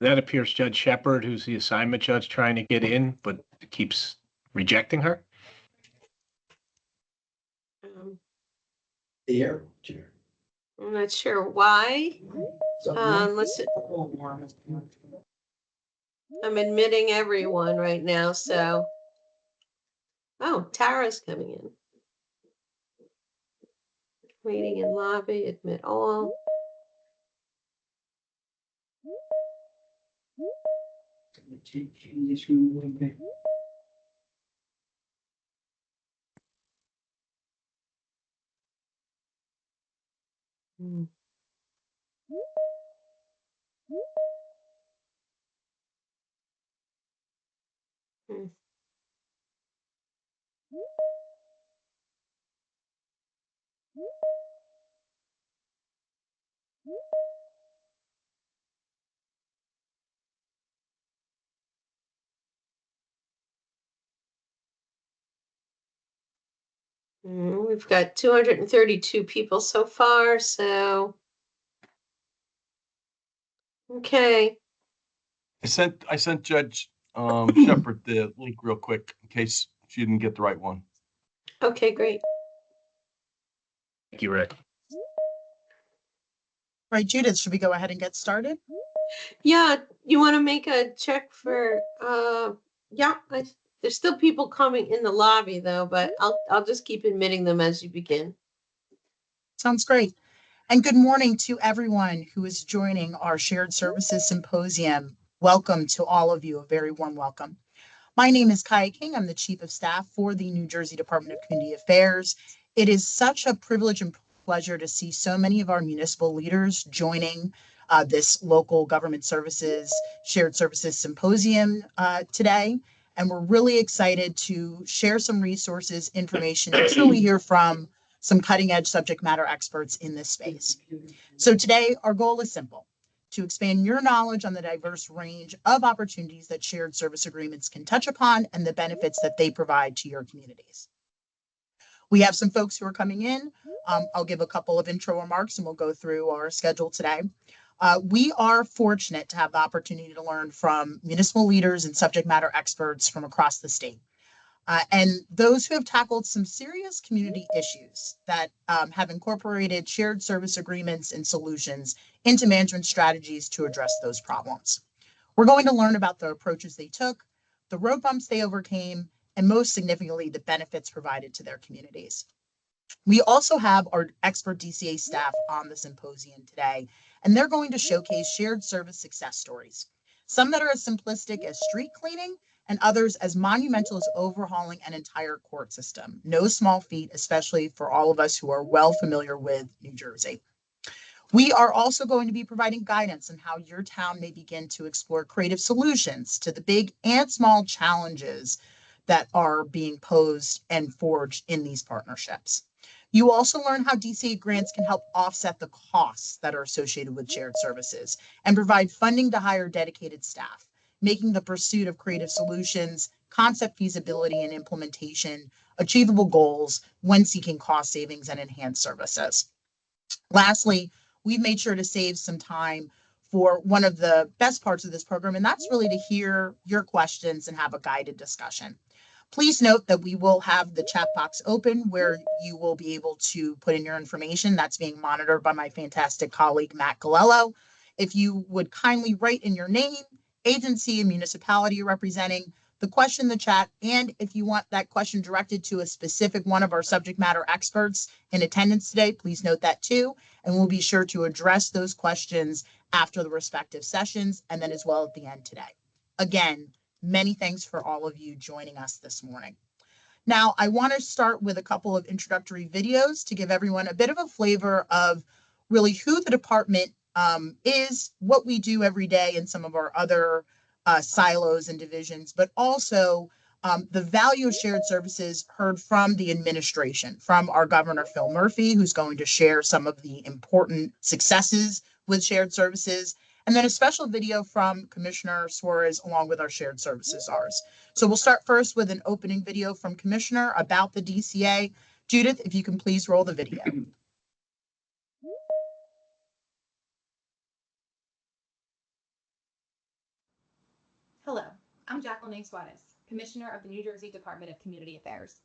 That appears Judge Shepard, who's the assignment judge, trying to get in, but keeps rejecting her. The air chair. I'm not sure why. Let's see. I'm admitting everyone right now, so. Oh, Tara's coming in. Waiting in lobby, admit all. Hmm. Hmm. We've got 232 people so far, so. Okay. I sent Judge Shepard the link real quick in case she didn't get the right one. Okay, great. Thank you, Rick. Right, Judith, should we go ahead and get started? Yeah, you want to make a check for, yeah, there's still people coming in the lobby though, but I'll just keep admitting them as you begin. Sounds great. And good morning to everyone who is joining our Shared Services Symposium. Welcome to all of you, a very warm welcome. My name is Kaya King. I'm the Chief of Staff for the New Jersey Department of Community Affairs. It is such a privilege and pleasure to see so many of our municipal leaders joining this local government services, shared services symposium today. And we're really excited to share some resources, information, and truly hear from some cutting edge subject matter experts in this space. So today, our goal is simple: to expand your knowledge on the diverse range of opportunities that shared service agreements can touch upon and the benefits that they provide to your communities. We have some folks who are coming in. I'll give a couple of intro remarks and we'll go through our schedule today. We are fortunate to have the opportunity to learn from municipal leaders and subject matter experts from across the state. And those who have tackled some serious community issues that have incorporated shared service agreements and solutions into management strategies to address those problems. We're going to learn about the approaches they took, the road bumps they overcame, and most significantly, the benefits provided to their communities. We also have our expert DCA staff on the symposium today, and they're going to showcase shared service success stories, some that are as simplistic as street cleaning and others as monumental as overhauling an entire court system. No small feat, especially for all of us who are well familiar with New Jersey. We are also going to be providing guidance on how your town may begin to explore creative solutions to the big and small challenges that are being posed and forged in these partnerships. You also learn how DCA grants can help offset the costs that are associated with shared services and provide funding to hire dedicated staff, making the pursuit of creative solutions, concept feasibility and implementation achievable goals when seeking cost savings and enhanced services. Lastly, we've made sure to save some time for one of the best parts of this program, and that's really to hear your questions and have a guided discussion. Please note that we will have the chat box open where you will be able to put in your information. That's being monitored by my fantastic colleague, Matt Galello. If you would kindly write in your name, agency, and municipality you're representing, the question in the chat, and if you want that question directed to a specific one of our subject matter experts in attendance today, please note that too, and we'll be sure to address those questions after the respective sessions and then as well at the end today. Again, many thanks for all of you joining us this morning. Now, I want to start with a couple of introductory videos to give everyone a bit of a flavor of really who the department is, what we do every day in some of our other silos and divisions, but also The value of shared services heard from the administration, from our Governor Phil Murphy, who's going to share some of the important successes with shared services, and then a special video from Commissioner Suárez along with our shared services Rs. So we'll start first with an opening video from Commissioner about the DCA. Judith, if you can please roll the video. Hello, I'm Jacquelyn Suárez, Commissioner of the New Jersey Department of Community Affairs.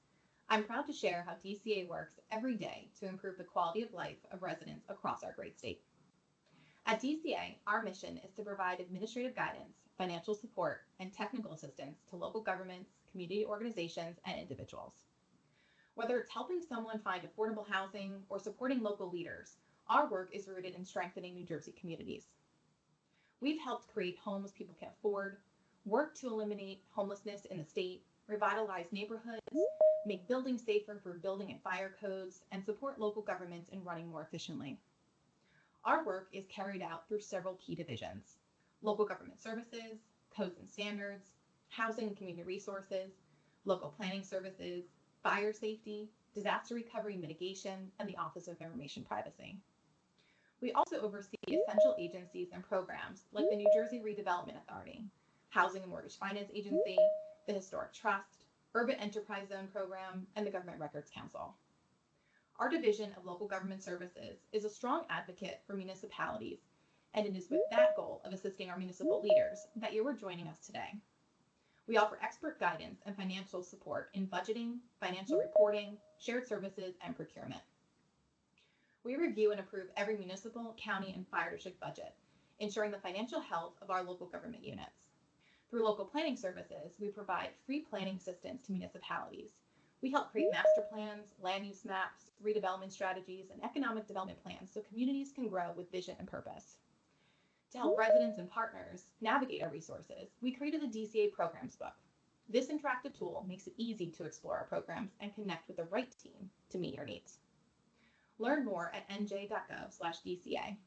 I'm proud to share how DCA works every day to improve the quality of life of residents across our great state. At DCA, our mission is to provide administrative guidance, financial support, and technical assistance to local governments, community organizations, and individuals. Whether it's helping someone find affordable housing or supporting local leaders, our work is rooted in strengthening New Jersey communities. We've helped create homes people can afford, work to eliminate homelessness in the state, revitalize neighborhoods, make buildings safer through building and fire codes, and support local governments in running more efficiently. Our work is carried out through several key divisions: local government services, codes and standards, housing and community resources, local planning services, fire safety, disaster recovery and mitigation, and the Office of Information Privacy. We also oversee essential agencies and programs like the New Jersey Redevelopment Authority, Housing and Mortgage Finance Agency, the Historic Trust, Urban Enterprise Zone Program, and the Government Records Council. Our Division of Local Government Services is a strong advocate for municipalities, and it is with that goal of assisting our municipal leaders that you are joining us today. We offer expert guidance and financial support in budgeting, financial reporting, shared services, and procurement. We review and approve every municipal, county, and fire district budget, ensuring the financial health of our local government units. Through local planning services, we provide free planning assistance to municipalities. We help create master plans, land use maps, redevelopment strategies, and economic development plans so communities can grow with vision and purpose. To help residents and partners navigate our resources, we created the DCA Programs Book. This interactive tool makes it easy to explore our programs and connect with the right team to meet your needs. Learn more at nj.gov/DCA.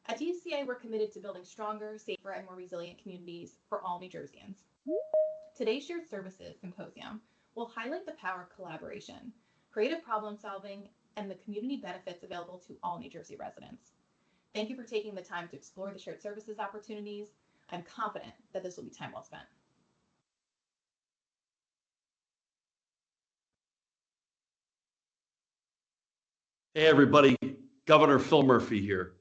At DCA, we're committed to building stronger, safer, and more resilient communities for all New Jerseyans. Today's Shared Services Symposium will highlight the power of collaboration, creative problem solving, and the community benefits available to all New Jersey residents. Thank you for taking the time to explore the shared services opportunities. I'm confident that this will be time well spent. Hey everybody, Governor Phil Murphy here.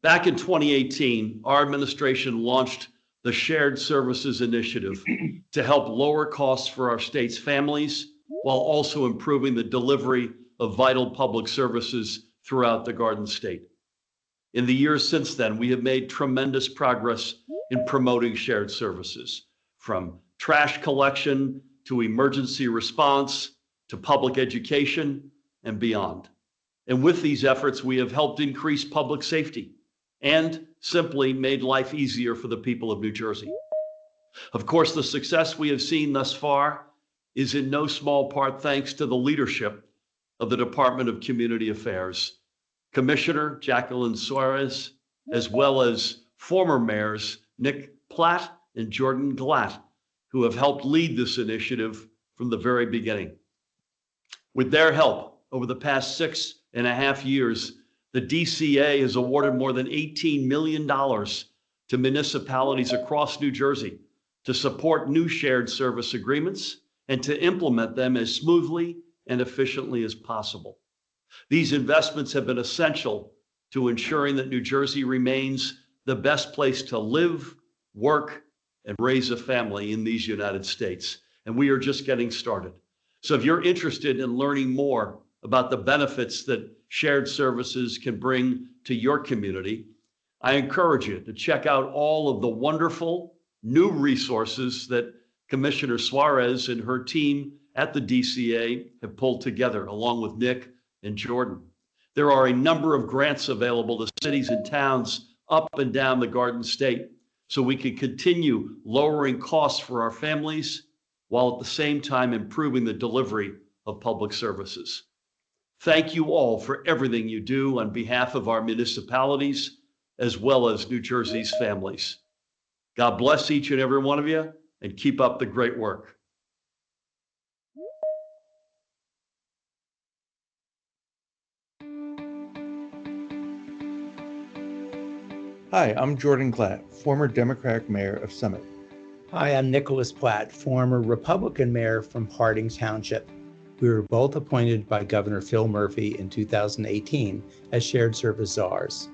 Back in 2018, our administration launched the Shared Services Initiative to help lower costs for our state's families while also improving the delivery of vital public services throughout the Garden State. In the years since then, we have made tremendous progress in promoting shared services, from trash collection to emergency response to public education and beyond. And with these efforts, we have helped increase public safety and simply made life easier for the people of New Jersey. Of course, the success we have seen thus far is in no small part thanks to the leadership of the Department of Community Affairs, Commissioner Jacquelyn Suárez, as well as former mayors Nick Platt and Jordan Glatt, who have helped lead this initiative from the very beginning. With their help, over the past 6.5 years, the DCA has awarded more than $18 million to municipalities across New Jersey to support new shared service agreements and to implement them as smoothly and efficiently as possible. These investments have been essential to ensuring that New Jersey remains the best place to live, work, and raise a family in these United States. And we are just getting started. So if you're interested in learning more about the benefits that shared services can bring to your community, I encourage you to check out all of the wonderful new resources that Commissioner Suárez and her team at the DCA have pulled together, along with Nick and Jordan. There are a number of grants available to cities and towns up and down the Garden State, so we can continue lowering costs for our families while at the same time improving the delivery of public services. Thank you all for everything you do on behalf of our municipalities, as well as New Jersey's families. God bless each and every one of you, and keep up the great work. Hi, I'm Jordan Glatt, former Democratic mayor of Summit. Hi, I'm Nicholas Platt, former Republican mayor from Harding Township. We were both appointed by Governor Phil Murphy in 2018 as shared service czars.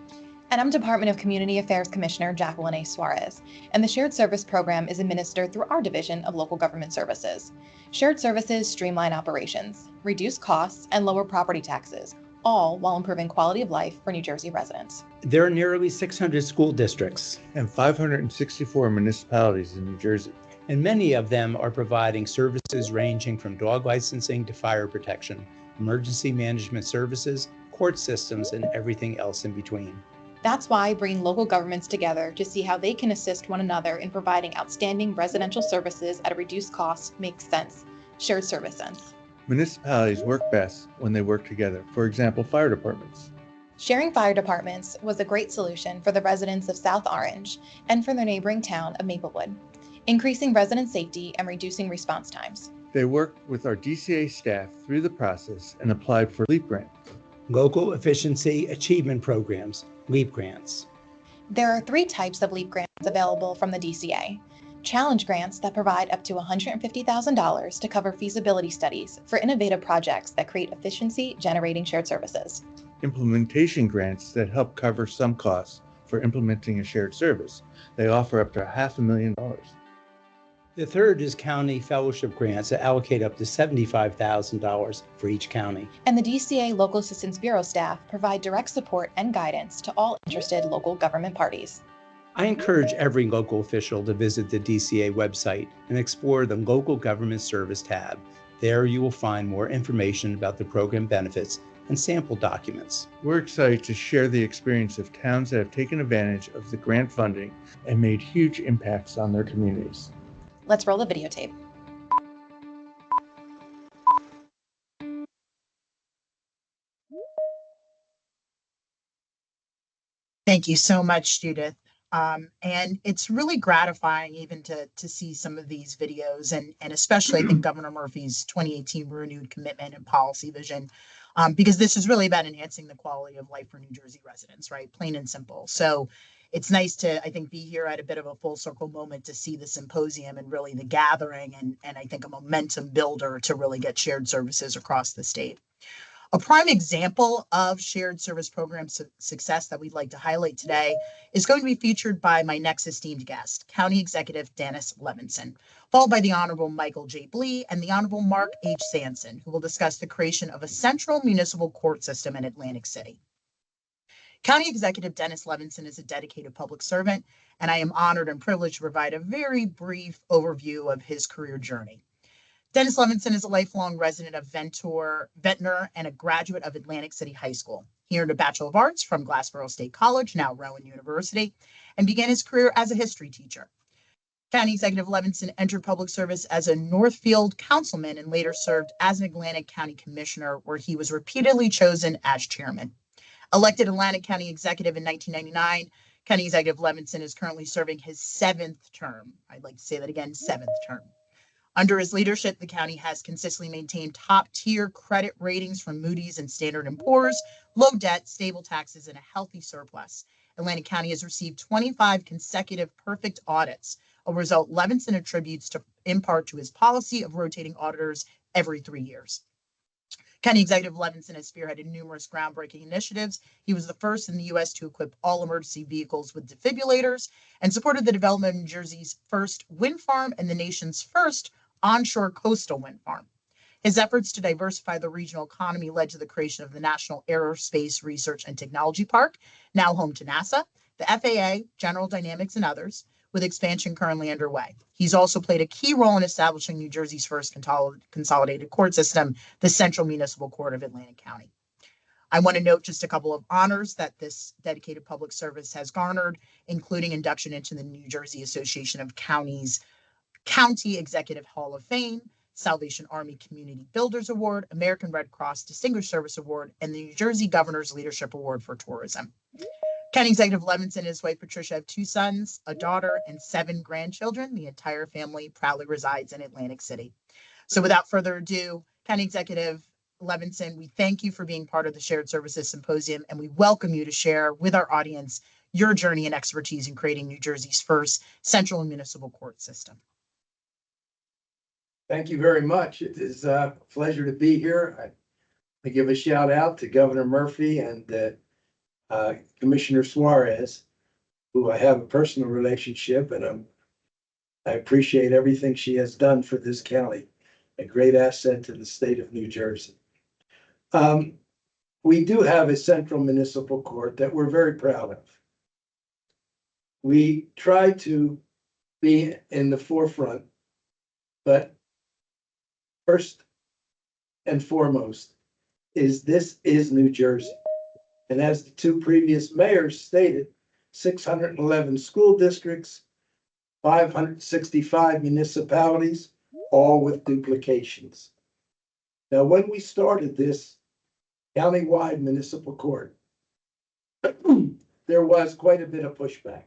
And I'm Department of Community Affairs Commissioner Jacquelyn Suárez, and the Shared Service Program is administered through our Division of Local Government Services. Shared services streamline operations, reduce costs, and lower property taxes, all while improving quality of life for New Jersey residents. There are nearly 600 school districts, And 564 municipalities in New Jersey. and many of them are providing services ranging from dog licensing to fire protection, emergency management services, court systems, and everything else in between. That's why bringing local governments together to see how they can assist one another in providing outstanding residential services at a reduced cost makes sense. Shared service sense. Municipalities work best when they work together. For example, fire departments. Sharing fire departments was a great solution for the residents of South Orange and for their neighboring town of Maplewood, increasing resident safety and reducing response times. They worked with our DCA staff through the process and applied for LEAP grants. Local Efficiency Achievement Programs, LEAP grants. There are 3 types of LEAP grants available from the DCA. Challenge grants that provide up to $150,000 to cover feasibility studies for innovative projects that create efficiency generating shared services. Implementation grants that help cover some costs for implementing a shared service. They offer up to $500,000. The third is county fellowship grants that allocate up to $75,000 for each county. And the DCA Local Assistance Bureau staff provide direct support and guidance to all interested local government parties. I encourage every local official to visit the DCA website and explore the Local Government Service tab. There you will find more information about the program benefits and sample documents. We're excited to share the experience of towns that have taken advantage of the grant funding and made huge impacts on their communities. Let's roll the videotape. Thank you so much, Judith. And it's really gratifying even to see some of these videos and especially I think Governor Murphy's 2018 renewed commitment and policy vision, because this is really about enhancing the quality of life for New Jersey residents, right? Plain and simple. So it's nice to, I think, be here at a bit of a full circle moment to see the symposium and really the gathering and I think a momentum builder to really get shared services across the state. A prime example of shared service program success that we'd like to highlight today is going to be featured by my next esteemed guest, County Executive Dennis Levinson, followed by the Honorable Michael J. Blee and the Honorable Mark H. Sanson, who will discuss the creation of a central municipal court system in Atlantic City. County Executive Dennis Levinson is a dedicated public servant, and I am honored and privileged to provide a very brief overview of his career journey. Dennis Levinson is a lifelong resident of Ventnor and a graduate of Atlantic City High School. He earned a Bachelor of Arts from Glassboro State College, now Rowan University, and began his career as a history teacher. County Executive Levinson entered public service as a Northfield councilman and later served as an Atlantic County Commissioner, where he was repeatedly chosen as chairman. Elected Atlantic County Executive in 1999, County Executive Levinson is currently serving his 7th term. I'd like to say that again, 7th term. Under his leadership, the county has consistently maintained top-tier credit ratings from Moody's and Standard & Poor's, low debt, stable taxes, and a healthy surplus. Atlantic County has received 25 consecutive perfect audits, a result Levinson attributes in part to his policy of rotating auditors every 3 years. County Executive Levinson has spearheaded numerous groundbreaking initiatives. He was the first in the U.S. to equip all emergency vehicles with defibrillators and supported the development of New Jersey's first wind farm and the nation's first onshore coastal wind farm. His efforts to diversify the regional economy led to the creation of the National Aerospace Research and Technology Park, now home to NASA, the FAA, General Dynamics, and others, with expansion currently underway. He's also played a key role in establishing New Jersey's first consolidated court system, the Central Municipal Court of Atlantic County. I want to note just a couple of honors that this dedicated public service has garnered, including induction into the New Jersey Association of Counties County Executive Hall of Fame, Salvation Army Community Builders Award, American Red Cross Distinguished Service Award, and the New Jersey Governor's Leadership Award for Tourism. County Executive Levinson and his wife Patricia have 2 sons, a daughter, and 7 grandchildren. The entire family proudly resides in Atlantic City. So without further ado, County Executive Levinson, we thank you for being part of the Shared Services Symposium, and we welcome you to share with our audience your journey and expertise in creating New Jersey's first central municipal court system. Thank you very much. It is a pleasure to be here. I give a shout out to Governor Murphy and Commissioner Suárez, who I have a personal relationship, and I appreciate everything she has done for this county. A great asset to the state of New Jersey. We do have a central municipal court that we're very proud of. We try to be in the forefront, but first and foremost this is New Jersey. And as the two previous mayors stated, 611 school districts, 565 municipalities, all with duplications. Now, when we started this countywide municipal court, there was quite a bit of pushback.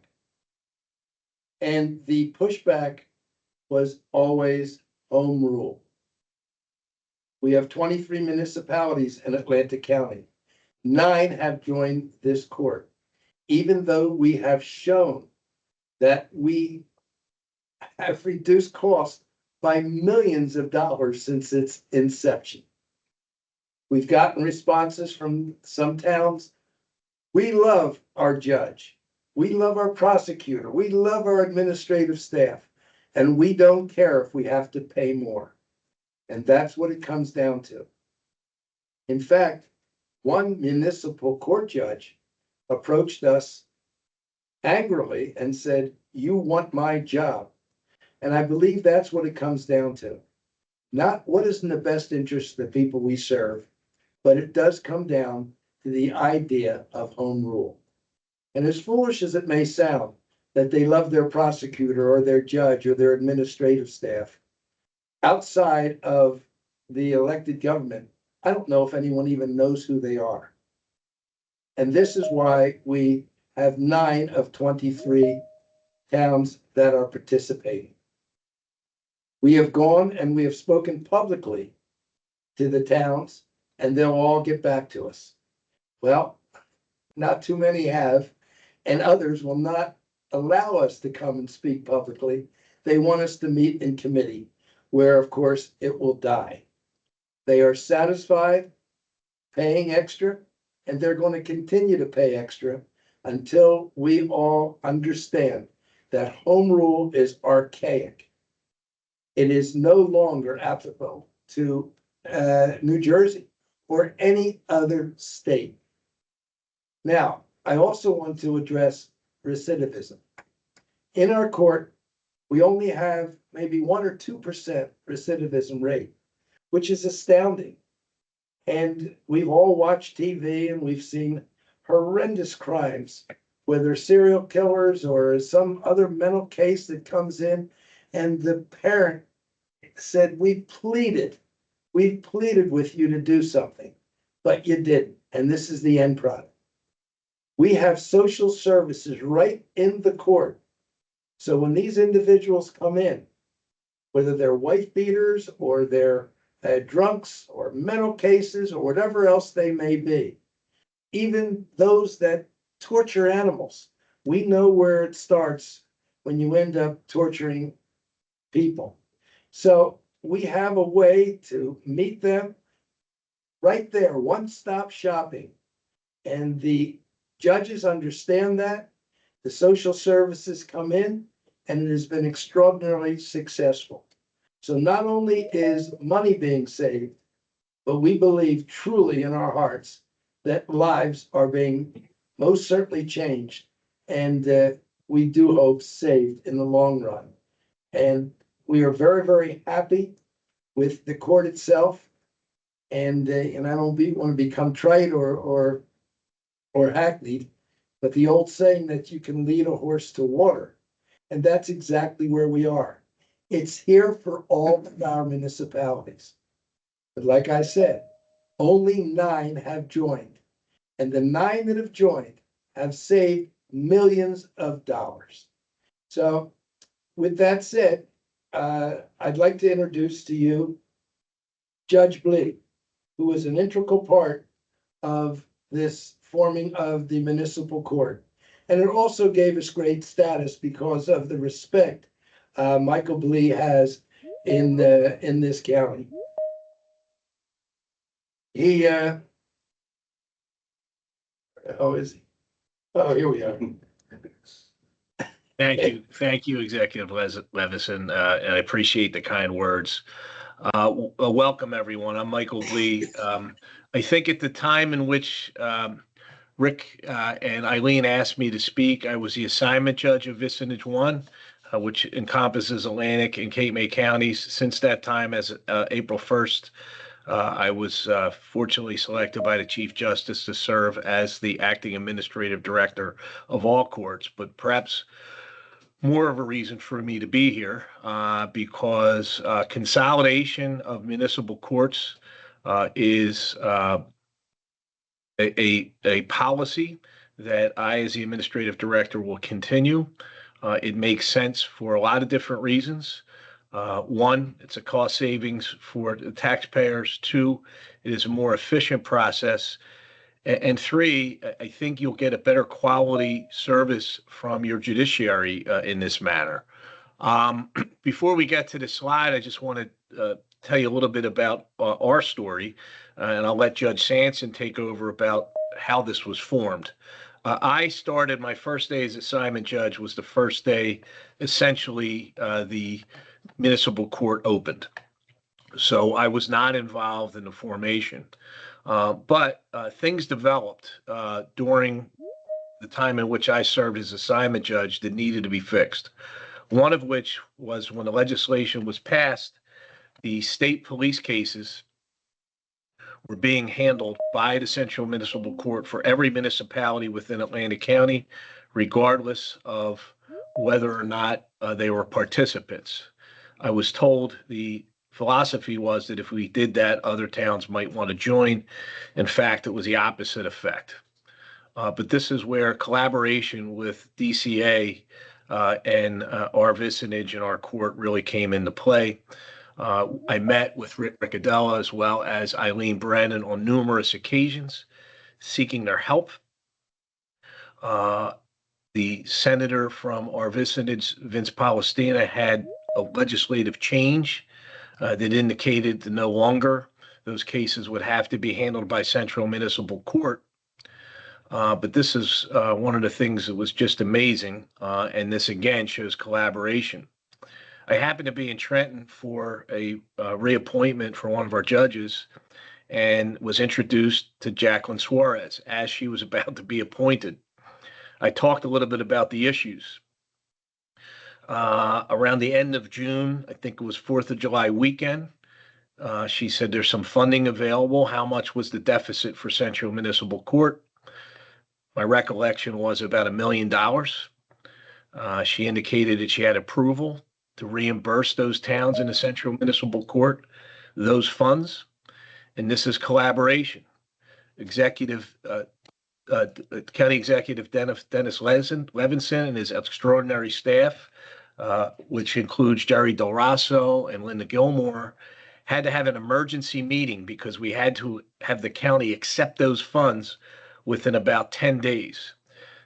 And the pushback was always home rule. We have 23 municipalities in Atlantic County. 9 have joined this court, even though we have shown that we have reduced costs by millions of dollars since its inception. We've gotten responses from some towns. We love our judge. We love our prosecutor. We love our administrative staff. And we don't care if we have to pay more. And that's what it comes down to. In fact, one municipal court judge approached us angrily and said, "You want my job." And I believe that's what it comes down to. Not what is in the best interest of the people we serve, but it does come down to the idea of home rule. And as foolish as it may sound, that they love their prosecutor or their judge or their administrative staff, outside of the elected government, I don't know if anyone even knows who they are. And this is why we have 9 of 23 towns that are participating. We have gone and we have spoken publicly to the towns, and they'll all get back to us. Well, not too many have, and others will not allow us to come and speak publicly. They want us to meet in committee, where, of course, it will die. They are satisfied paying extra, and they're going to continue to pay extra until we all understand that home rule is archaic. It is no longer applicable to New Jersey or any other state. Now, I also want to address recidivism. In our court, we only have maybe 1 or 2% recidivism rate, which is astounding. And we've all watched TV and we've seen horrendous crimes, whether serial killers or some other mental case that comes in, and the parent said, we pleaded with you to do something, but you didn't. And this is the end product. We have social services right in the court. So when these individuals come in, whether they're wife beaters or they're drunks or mental cases or whatever else they may be, even those that torture animals, we know where it starts when you end up torturing people. So we have a way to meet them right there, one-stop shopping. And the judges understand that. The social services come in, and it has been extraordinarily successful. So not only is money being saved, but we believe truly in our hearts that lives are being most certainly changed, and we do hope saved in the long run. And we are very, very happy with the court itself. And I don't want to become trite or hackneyed, but the old saying that you can lead a horse to water, and that's exactly where we are. It's here for all of our municipalities. But like I said, only 9 have joined, and the 9 that have joined have saved millions of dollars. So with that said, I'd like to introduce to you Judge Blee, who is an integral part of this forming of the municipal court. And it also gave us great status because of the respect Michael Blee has in this county. He oh, is he? Oh, here we are. Thank you, Executive Levison, and I appreciate the kind words. Welcome, everyone. I'm Michael Blee. I think at the time in which Rick and Eileen asked me to speak, I was the assignment judge of Vicinage 1, which encompasses Atlantic and Cape May counties. Since that time, as April 1st, I was fortunately selected by the Chief Justice to serve as the acting administrative director of all courts, but perhaps more of a reason for me to be here because consolidation of municipal courts is a policy that I, as the administrative director, will continue. It makes sense for a lot of different reasons. One, it's a cost savings for the taxpayers. Two, it is a more efficient process. And three, I think you'll get a better quality service from your judiciary in this manner. Before we get to the slide, I just want to tell you a little bit about our story, and I'll let Judge Sanson take over about how this was formed. I started my first day as assignment judge was the first day, essentially, the municipal court opened. So I was not involved in the formation. But things developed during the time in which I served as assignment judge that needed to be fixed. One of which was when the legislation was passed, the state police cases were being handled by the Central Municipal Court for every municipality within Atlantic County, regardless of whether or not they were participants. I was told the philosophy was that if we did that, other towns might want to join. In fact, it was the opposite effect. But this is where collaboration with DCA and our vicinage and our court really came into play. I met with Rick Riccadella as well as Eileen Brennan on numerous occasions, seeking their help. The senator from our vicinage, Vince Palestina, had a legislative change that indicated that no longer those cases would have to be handled by Central Municipal Court. But this is one of the things that was just amazing, and this again shows collaboration. I happened to be in Trenton for a reappointment for one of our judges and was introduced to Jacquelyn Suárez as she was about to be appointed. I talked a little bit about the issues. Around the end of June, I think it was 4th of July weekend, she said there's some funding available. How much was the deficit for Central Municipal Court? My recollection was about $1 million. She indicated that she had approval to reimburse those towns in the Central Municipal Court those funds. And this is collaboration. County Executive Dennis Levinson and his extraordinary staff, which includes Jerry Del Rosso and Linda Gilmore, had to have an emergency meeting because we had to have the county accept those funds within about 10 days.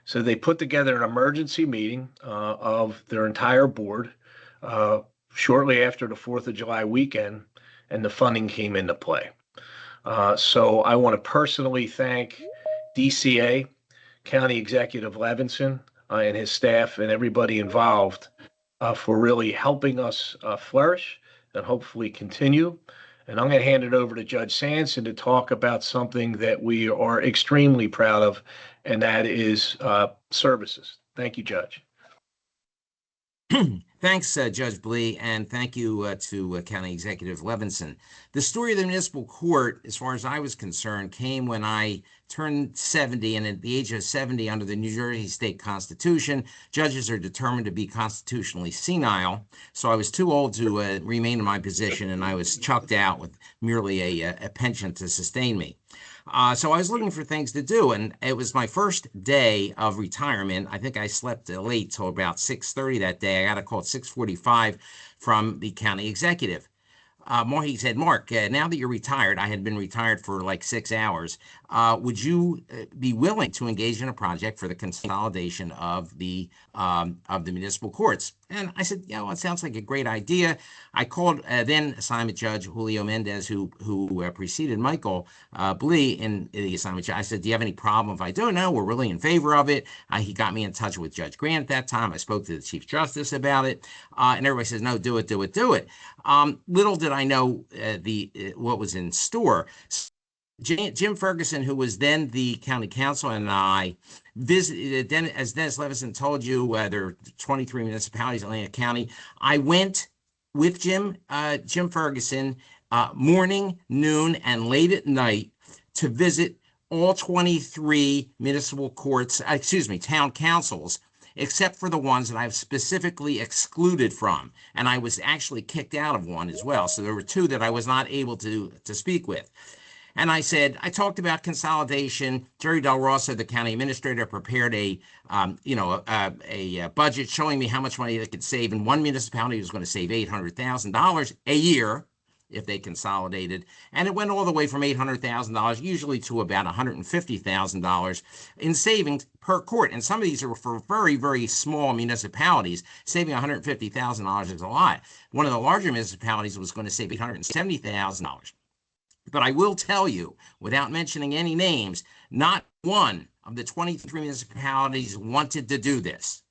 So they put together an emergency meeting of their entire board shortly after the 4th of July weekend, and the funding came into play. So I want to personally thank DCA, County Executive Levinson, and his staff and everybody involved for really helping us flourish and hopefully continue. And I'm going to hand it over to Judge Sanson to talk about something that we are extremely proud of, and that is services. Thank you, Judge. Thanks, Judge Blee, and thank you to County Executive Levinson. The story of the municipal court, as far as I was concerned, came when I turned 70, and at the age of 70, under the New Jersey State Constitution, judges are determined to be constitutionally senile. So I was too old to remain in my position, and I was chucked out with merely a pension to sustain me. So I was looking for things to do, and it was my first day of retirement. I think I slept late till about 6:30 that day. I got a call at 6:45 from the county executive. He said, Mark, now that you're retired, I had been retired for like 6 hours. Would you be willing to engage in a project for the consolidation of the municipal courts? And I said, yeah, well, it sounds like a great idea. I called then assignment judge Julio Mendez, who preceded Michael Blee in the assignment judge. I said, do you have any problem if I do? No, we're really in favor of it. He got me in touch with Judge Grant at that time. I spoke to the Chief Justice about it, and everybody says, no, do it, do it, do it. Little did I know what was in store. Jim Ferguson, who was then the county council, and I visited, as Dennis Levinson told you, there are 23 municipalities in Atlanta County. I went with Jim Ferguson morning, noon, and late at night to visit all 23 municipal courts, town councils, except for the ones that I've specifically excluded from. And I was actually kicked out of one as well. So there were two that I was not able to speak with. And I said, I talked about consolidation. Jerry Del Rosso, the county administrator, prepared a budget showing me how much money they could save. And one municipality was going to save $800,000 a year if they consolidated. And it went all the way from $800,000 usually to about $150,000 in savings per court. And some of these are for very, very small municipalities. Saving $150,000 is a lot. One of the larger municipalities was going to save $870,000. But I will tell you, without mentioning any names, not one of the 23 municipalities wanted to do this.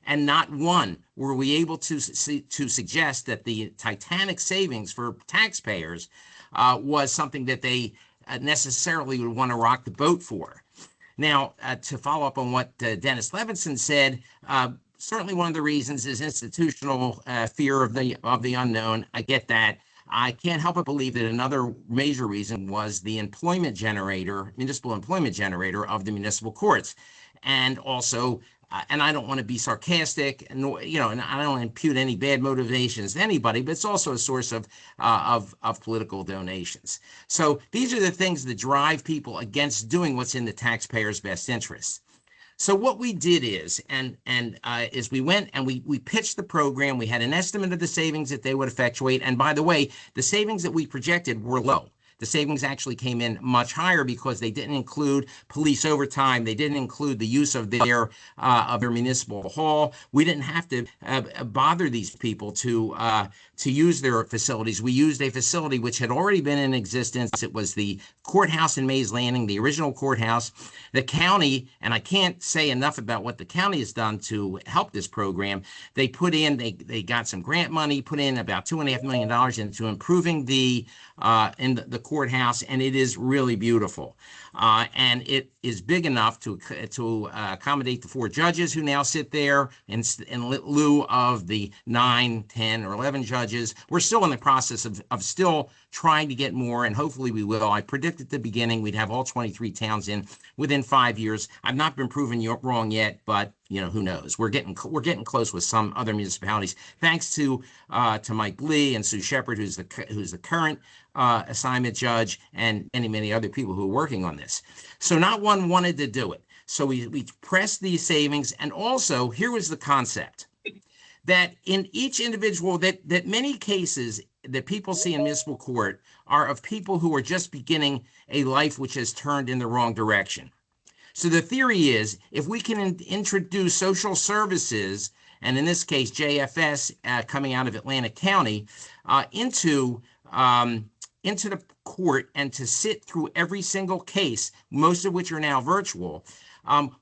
And not one were we able to suggest that the titanic savings for taxpayers was something that they necessarily would want to rock the boat for. Now, to follow up on what Dennis Levinson said, certainly one of the reasons is institutional fear of the unknown. I get that. I can't help but believe that another major reason was the municipal employment generator of the municipal courts. And also, and I don't want to be sarcastic, and I don't impute any bad motivations to anybody, but it's also a source of political donations. So these are the things that drive people against doing what's in the taxpayer's best interests. So what we did is we went and we pitched the program. We had an estimate of the savings that they would effectuate. And by the way, the savings that we projected were low. The savings actually came in much higher because they didn't include police overtime. They didn't include the use of their municipal hall. We didn't have to bother these people to use their facilities. We used a facility which had already been in existence. It was the courthouse in Mays Landing, the original courthouse. The county, and I can't say enough about what the county has done to help this program. They got some grant money, put in about $2.5 million into improving the courthouse, and it is really beautiful. And it is big enough to accommodate the 4 judges who now sit there in lieu of the 9, 10, or 11 judges. We're still in the process of still trying to get more, and hopefully we will. I predicted at the beginning we'd have all 23 towns in within 5 years. I've not been proven wrong yet, but who knows? We're getting close with some other municipalities, thanks to Mike Lee and Sue Shepard, who's the current assignment judge, and many other people who are working on this. So not one wanted to do it. So we pressed these savings, and also here was the concept that in each individual, that many cases that people see in municipal court are of people who are just beginning a life which has turned in the wrong direction. So the theory is, if we can introduce social services, and in this case JFS coming out of Atlanta County, into the court and to sit through every single case, most of which are now virtual,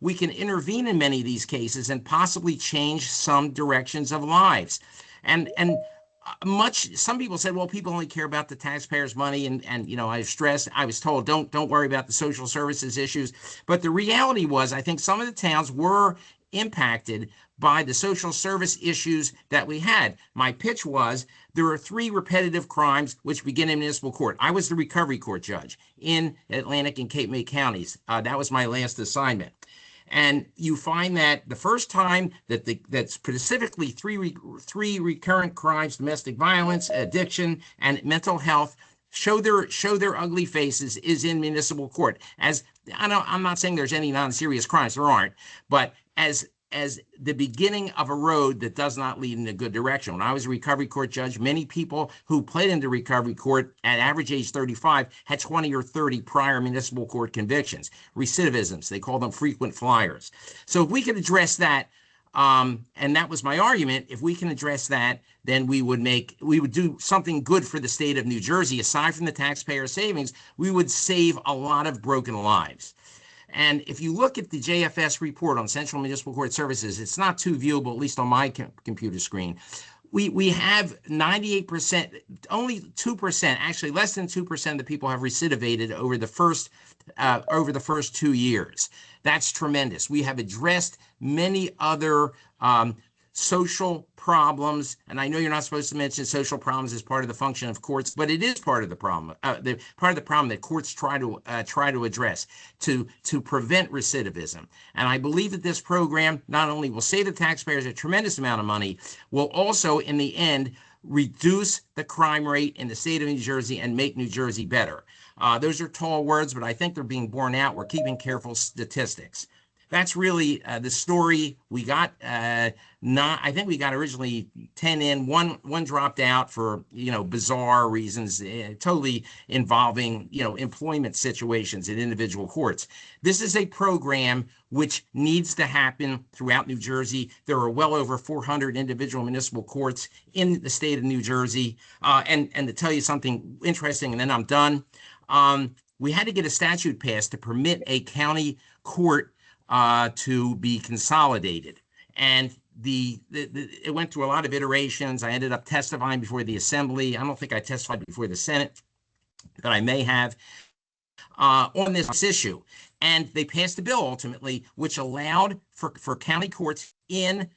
we can intervene in many of these cases and possibly change some directions of lives. And some people said, well, people only care about the taxpayers' money, and I was told, don't worry about the social services issues. But the reality was, I think some of the towns were impacted by the social service issues that we had. My pitch was, there are 3 repetitive crimes which begin in municipal court. I was the recovery court judge in Atlantic and Cape May counties. That was my last assignment. And you find that the first time that specifically three recurrent crimes, domestic violence, addiction, and mental health, show their ugly faces is in municipal court. As I'm not saying there's any non-serious crimes, there aren't, but as as the beginning of a road that does not lead in a good direction. When I was a recovery court judge, many people who played into recovery court at average age 35 had 20 or 30 prior municipal court convictions, recidivisms. They call them frequent flyers. So if we could address that, and that was my argument, if we can address that, then we would do something good for the state of New Jersey. Aside from the taxpayer savings, we would save a lot of broken lives. And if you look at the JFS report on Central Municipal Court Services, it's not too viewable, at least on my computer screen. We have 98%, only 2%, actually less than 2% of the people have recidivated over the first 2 years. That's tremendous. We have addressed many other social problems, and I know you're not supposed to mention social problems as part of the function of courts, but it is part of the problem. Part of the problem that courts try to address to prevent recidivism. And I believe that this program not only will save the taxpayers a tremendous amount of money, will also, in the end, reduce the crime rate in the state of New Jersey and make New Jersey better. Those are tall words, but I think they're being borne out. We're keeping careful statistics. That's really the story. We got I think we got originally 10 in, one dropped out for, bizarre reasons, totally involving, employment situations in individual courts. This is a program which needs to happen throughout New Jersey. There are well over 400 individual municipal courts in the state of New Jersey. And to tell you something interesting, and then I'm done, we had to get a statute passed to permit a county court to be consolidated. And it went through a lot of iterations. I ended up testifying before the Assembly. I don't think I testified before the Senate, but I may have, on this issue. And they passed a bill ultimately, which allowed for county courts in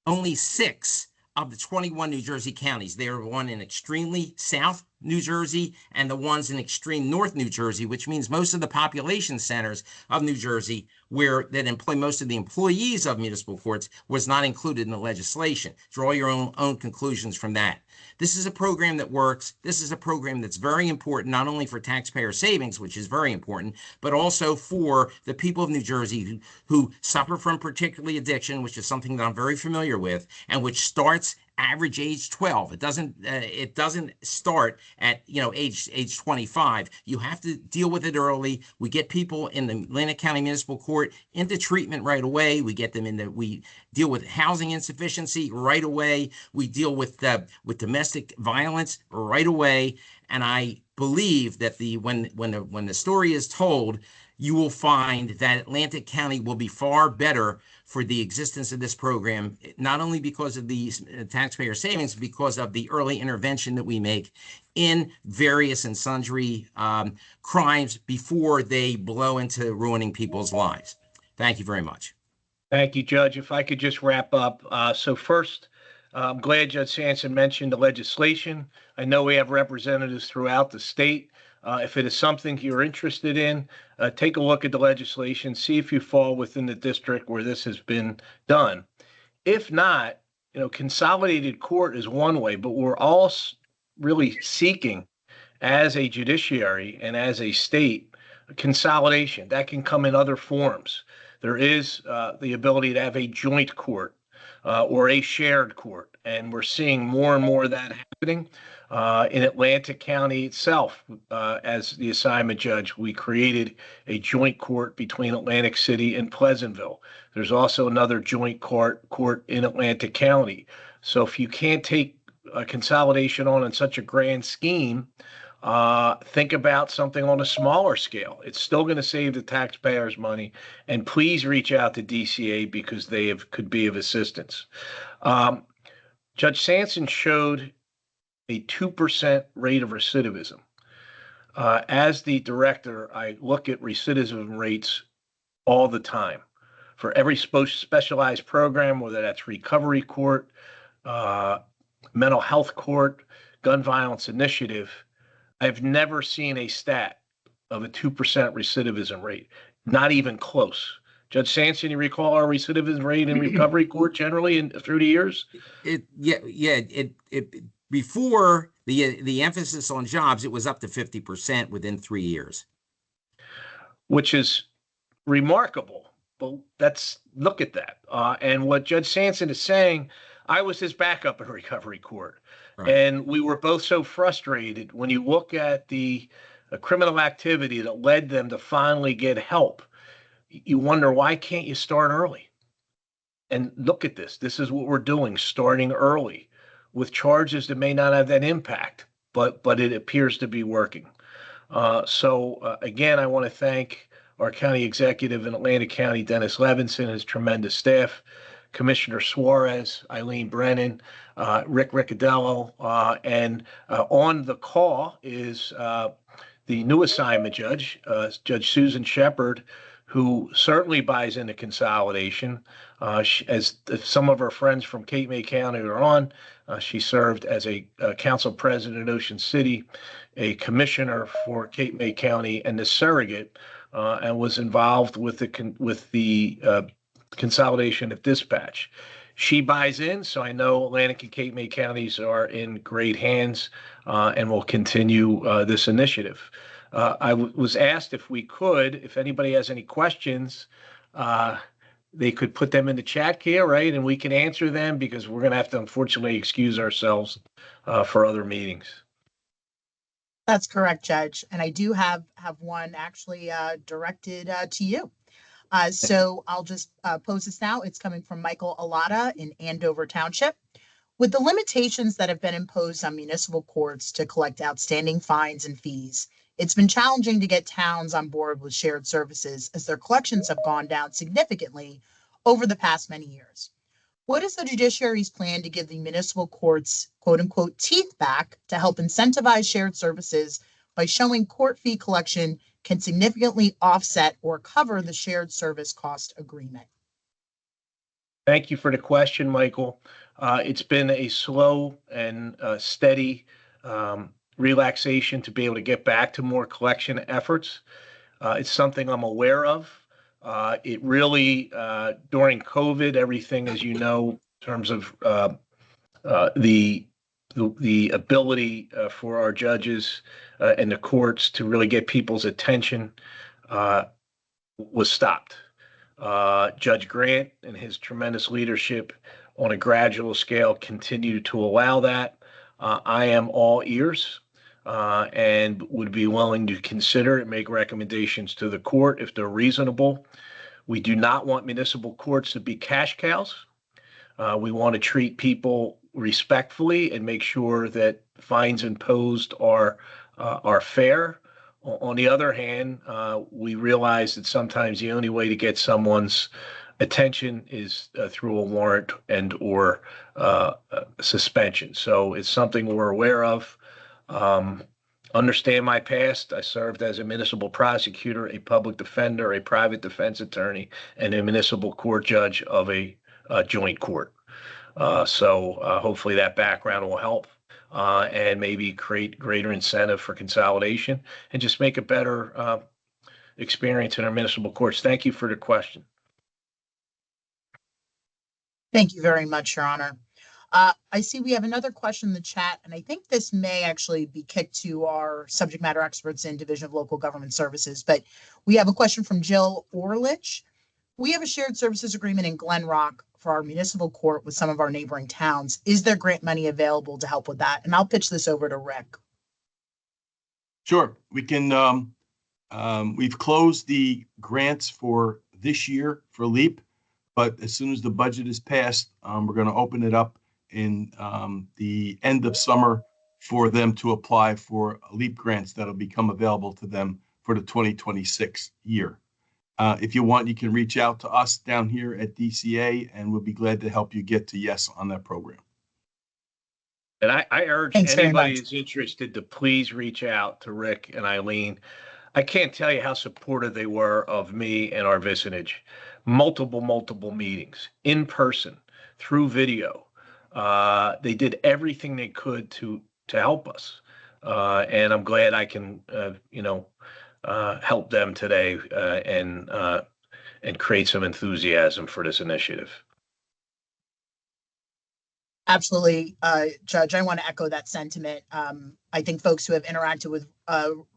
only 6 of the 21 New Jersey counties. They are one in extremely South New Jersey and the ones in extreme North New Jersey, which means most of the population centers of New Jersey that employ most of the employees of municipal courts was not included in the legislation. Draw your own conclusions from that. This is a program that works. This is a program that's very important, not only for taxpayer savings, which is very important, but also for the people of New Jersey who suffer from particularly addiction, which is something that I'm very familiar with, and which starts average age 12. It doesn't start at age 25. You have to deal with it early. We get people in the Atlantic County Municipal Court into treatment right away. We get them we deal with housing insufficiency right away. We deal with domestic violence right away. And I believe that when the story is told, you will find that Atlantic County will be far better for the existence of this program, not only because of the taxpayer savings, because of the early intervention that we make in various and sundry crimes before they blow into ruining people's lives. Thank you very much. Thank you, Judge. If I could just wrap up. So first, I'm glad Judge Sampson mentioned the legislation. I know we have representatives throughout the state. If it is something you're interested in, take a look at the legislation, see if you fall within the district where this has been done. If not, consolidated court is one way, but we're all really seeking as a judiciary and as a state consolidation. That can come in other forms. There is the ability to have a joint court or a shared court, and we're seeing more and more of that happening. In Atlantic County itself, as the assignment judge, we created a joint court between Atlantic City and Pleasantville. There's also another joint court in Atlantic County. So if you can't take a consolidation on in such a grand scheme, think about something on a smaller scale. It's still going to save the taxpayers money. And please reach out to DCA because they could be of assistance. Judge Sampson showed a 2% rate of recidivism. As the director, I look at recidivism rates all the time for every specialized program, whether that's recovery court, mental health court, gun violence initiative. I've never seen a stat of a 2% recidivism rate, not even close. Judge Sampson, you recall our recidivism rate in recovery court generally through the years? Before the emphasis on jobs, it was up to 50% within 3 years. Which is remarkable. but look at that. And what Judge Sanson is saying, I was his backup in recovery court. Right. And we were both so frustrated when you look at the criminal activity that led them to finally get help. You wonder, why can't you start early? And look at this. This is what we're doing, starting early with charges that may not have that impact, but it appears to be working. So again, I want to thank our county executive in Atlantic County, Dennis Levinson, his tremendous staff, Commissioner Suárez, Eileen Brennan, Rick Riccadello, and on the call is the new assignment judge, Judge Susan Shepard, who certainly buys into consolidation. As some of our friends from Cape May County are on, she served as a council president in Ocean City, a commissioner for Cape May County, and the surrogate, and was involved with the consolidation of dispatch. She buys in, so I know Atlantic and Cape May counties are in great hands and will continue this initiative. I was asked if anybody has any questions, they could put them in the chat here, right? And we can answer them, because we're going to have to unfortunately excuse ourselves for other meetings. That's correct, Judge. And I do have one actually directed to you. So I'll just pose this now. It's coming from Michael Alata in Andover Township. With the limitations that have been imposed on municipal courts to collect outstanding fines and fees, it's been challenging to get towns on board with shared services, as their collections have gone down significantly over the past many years. What is the judiciary's plan to give the municipal courts, quote unquote, teeth back to help incentivize shared services by showing court fee collection can significantly offset or cover the shared service cost agreement? Thank you for the question, Michael. It's been a slow and steady relaxation to be able to get back to more collection efforts. It's something I'm aware of. It really, during COVID, everything, as you know, in terms of the ability for our judges and the courts to really get people's attention was stopped. Judge Grant and his tremendous leadership on a gradual scale continued to allow that. I am all ears and would be willing to consider and make recommendations to the court if they're reasonable. We do not want municipal courts to be cash cows. We want to treat people respectfully and make sure that fines imposed are fair. On the other hand, we realize that sometimes the only way to get someone's attention is through a warrant and or suspension. So it's something we're aware of. Understand my past. I served as a municipal prosecutor, a public defender, a private defense attorney, and a municipal court judge of a joint court. So hopefully that background will help and maybe create greater incentive for consolidation and just make a better experience in our municipal courts. Thank you for the question. Thank you very much, Your Honor. I see we have another question in the chat, and I think this may actually be kicked to our subject matter experts in Division of Local Government Services, but we have a question from Jill Orlich. We have a shared services agreement in Glen Rock for our municipal court with some of our neighboring towns. Is there grant money available to help with that? And I'll pitch this over to Rick. Sure. We can, we've closed the grants for this year for LEAP, but as soon as the budget is passed, we're going to open it up in the end of summer for them to apply for LEAP grants that'll become available to them for the 2026 year. If you want, you can reach out to us down here at DCA, and we'll be glad to help you get to yes on that program. And I urge anybody who's interested to please reach out to Rick and Eileen. I can't tell you how supportive they were of me and our vicinage. Multiple meetings in person, through video. They did everything they could to help us. And I'm glad I can, help them today and create some enthusiasm for this initiative. Absolutely, Judge. I want to echo that sentiment. I think folks who have interacted with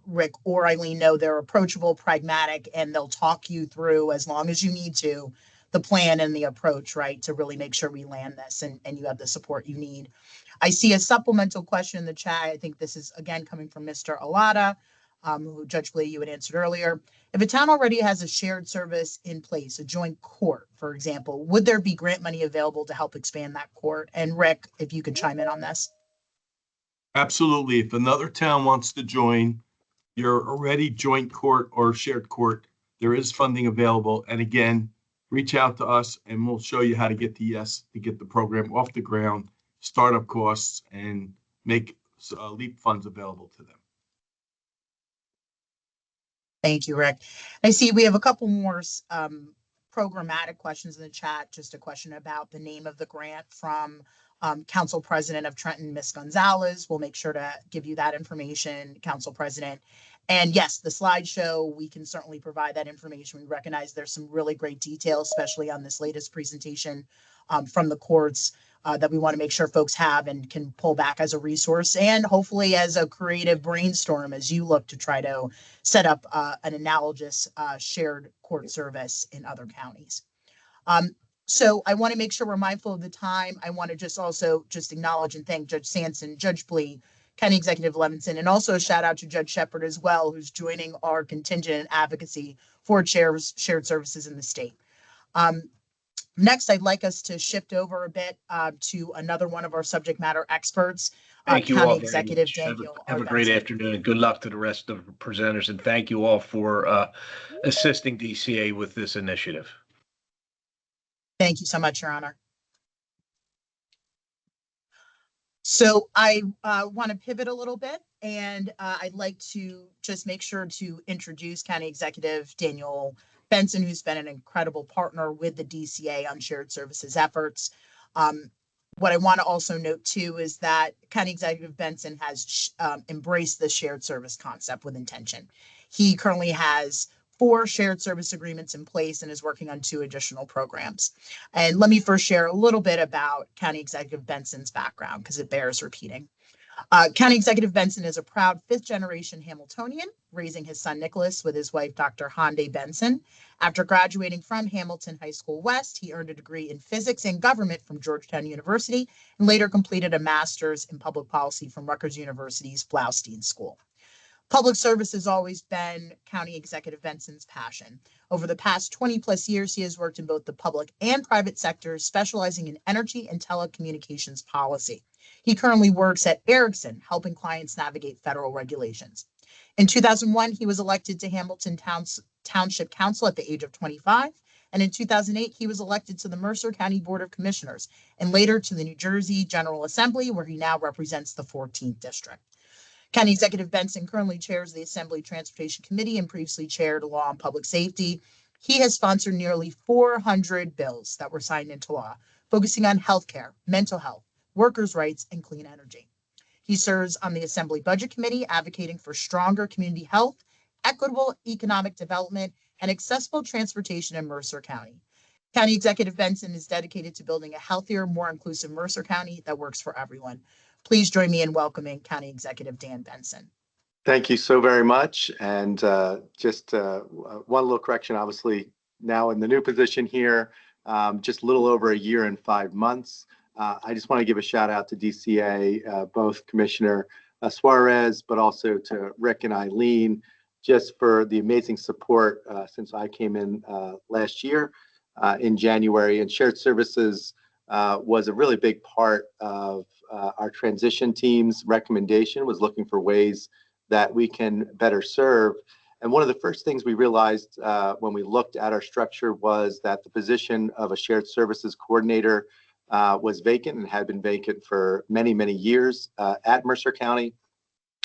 Rick or Eileen know they're approachable, pragmatic, and they'll talk you through, as long as you need to, the plan and the approach, right, to really make sure we land this and you have the support you need. I see a supplemental question in the chat. I think this is again coming from Mr. Alada, who Judge Blee, you had answered earlier. If a town already has a shared service in place, a joint court, for example, would there be grant money available to help expand that court? And Rick, if you could chime in on this. Absolutely. If another town wants to join your already joint court or shared court, there is funding available. And again, reach out to us and we'll show you how to get to get the program off the ground, startup costs, and make LEAP funds available to them. Thank you, Rick. I see we have a couple more programmatic questions in the chat. Just a question about the name of the grant from Council President of Trenton, Ms. Gonzalez. We'll make sure to give you that information, Council President. And yes, the slideshow, we can certainly provide that information. We recognize there's some really great details, especially on this latest presentation from the courts that we want to make sure folks have and can pull back as a resource and hopefully as a creative brainstorm as you look to try to set up an analogous shared court service in other counties. So I want to make sure we're mindful of the time. I want to just acknowledge and thank Judge Sanson, Judge Blee, County Executive Levinson, and also a shout out to Judge Shepard as well, who's joining our contingent in advocacy for shared services in the state. Next, I'd like us to shift over a bit to another one of our subject matter experts, Thank you County all very Executive much. Daniel. Have a great afternoon and good luck to the rest of the presenters. And thank you all for assisting DCA with this initiative. Thank you so much, Your Honor. So I want to pivot a little bit, and I'd like to just make sure to introduce County Executive Daniel Benson, who's been an incredible partner with the DCA on shared services efforts. What I want to also note too is that County Executive Benson has embraced the shared service concept with intention. He currently has 4 shared service agreements in place and is working on 2 additional programs. And let me first share a little bit about County Executive Benson's background because it bears repeating. County Executive Benson is a proud 5th-generation Hamiltonian, raising his son Nicholas with his wife, Dr. Hyundai Benson. After graduating from Hamilton High School West, he earned a degree in physics and government from Georgetown University and later completed a master's in public policy from Rutgers University's Blaustein School. Public service has always been County Executive Benson's passion. Over the past 20 plus years, he has worked in both the public and private sectors, specializing in energy and telecommunications policy. He currently works at Ericsson, helping clients navigate federal regulations. In 2001, he was elected to Hamilton Township Council at the age of 25. And in 2008, he was elected to the Mercer County Board of Commissioners and later to the New Jersey General Assembly, where he now represents the 14th District. County Executive Benson currently chairs the Assembly Transportation Committee and previously chaired Law and Public Safety. He has sponsored nearly 400 bills that were signed into law, focusing on healthcare, mental health, workers' rights, and clean energy. He serves on the Assembly Budget Committee, advocating for stronger community health, equitable economic development, and accessible transportation in Mercer County. County Executive Benson is dedicated to building a healthier, more inclusive Mercer County that works for everyone. Please join me in welcoming County Executive Dan Benson. Thank you so very much. And just one little correction, obviously now in the new position here, just a little over a year and 5 months. I just want to give a shout out to DCA, both Commissioner Suárez, but also to Rick and Eileen, just for the amazing support since I came in last year in January. And shared services was a really big part of our transition team's recommendation, was looking for ways that we can better serve. And one of the first things we realized when we looked at our structure was that the position of a shared services coordinator was vacant and had been vacant for many, many years at Mercer County.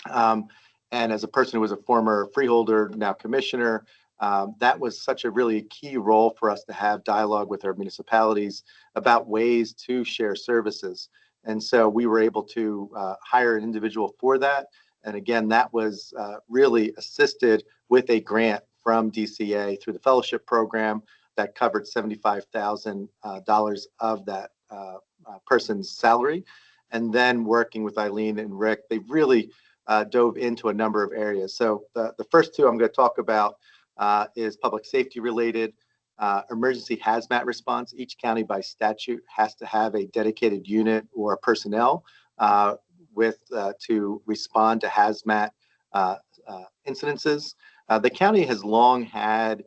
And as a person who was a former freeholder, now commissioner, that was such a really key role for us to have dialogue with our municipalities about ways to share services. And so we were able to hire an individual for that. And again, that was really assisted with a grant from DCA through the fellowship program that covered $75,000 of that person's salary. And then working with Eileen and Rick, they really dove into a number of areas. So the first two I'm going to talk about is public safety related. Emergency hazmat response. Each county by statute has to have a dedicated unit or personnel to respond to hazmat incidences. The county has long had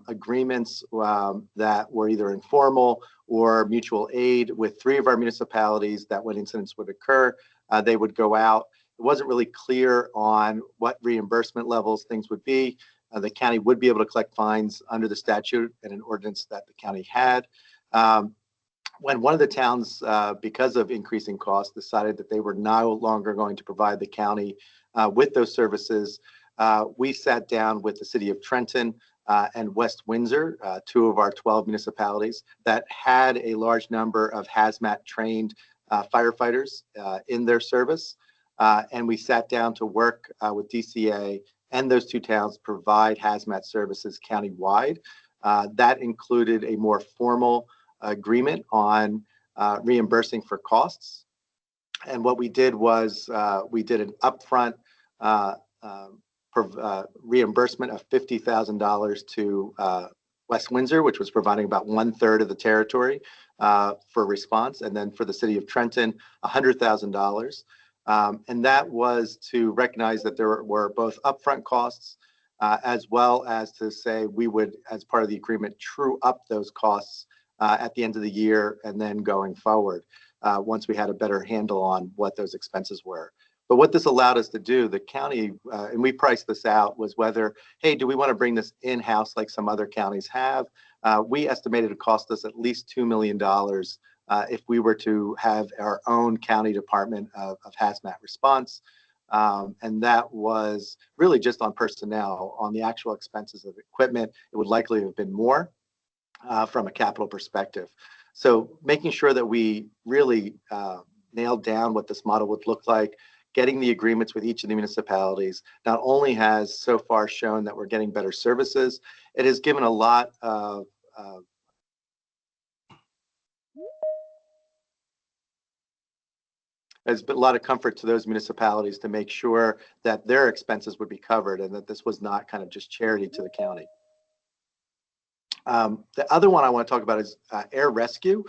agreements that were either informal or mutual aid with 3 of our municipalities that when incidents would occur, they would go out. It wasn't really clear on what reimbursement levels things would be. The county would be able to collect fines under the statute and an ordinance that the county had. When one of the towns, because of increasing costs, decided that they were no longer going to provide the county with those services, we sat down with the city of Trenton and West Windsor, 2 of our 12 municipalities that had a large number of hazmat trained firefighters in their service. And we sat down to work with DCA and those 2 towns provide hazmat services countywide. That included a more formal agreement on reimbursing for costs. And what we did was we did an upfront reimbursement of $50,000 to West Windsor, which was providing about 1/3 of the territory for response. And then for the city of Trenton, $100,000. And that was to recognize that there were both upfront costs as well as to say we would, as part of the agreement, true up those costs at the end of the year and then going forward once we had a better handle on what those expenses were. But what this allowed us to do, the county, and we priced this out, was whether, hey, do we want to bring this in-house like some other counties have? We estimated it cost us at least $2 million if we were to have our own county department of hazmat response. And that was really just on personnel. On the actual expenses of equipment, it would likely have been more from a capital perspective. So making sure that we really nailed down what this model would look like, getting the agreements with each of the municipalities, not only has so far shown that we're getting better services, it has given a lot of has been a lot of comfort to those municipalities to make sure that their expenses would be covered and that this was not kind of just charity to the county. The other one I want to talk about is air rescue.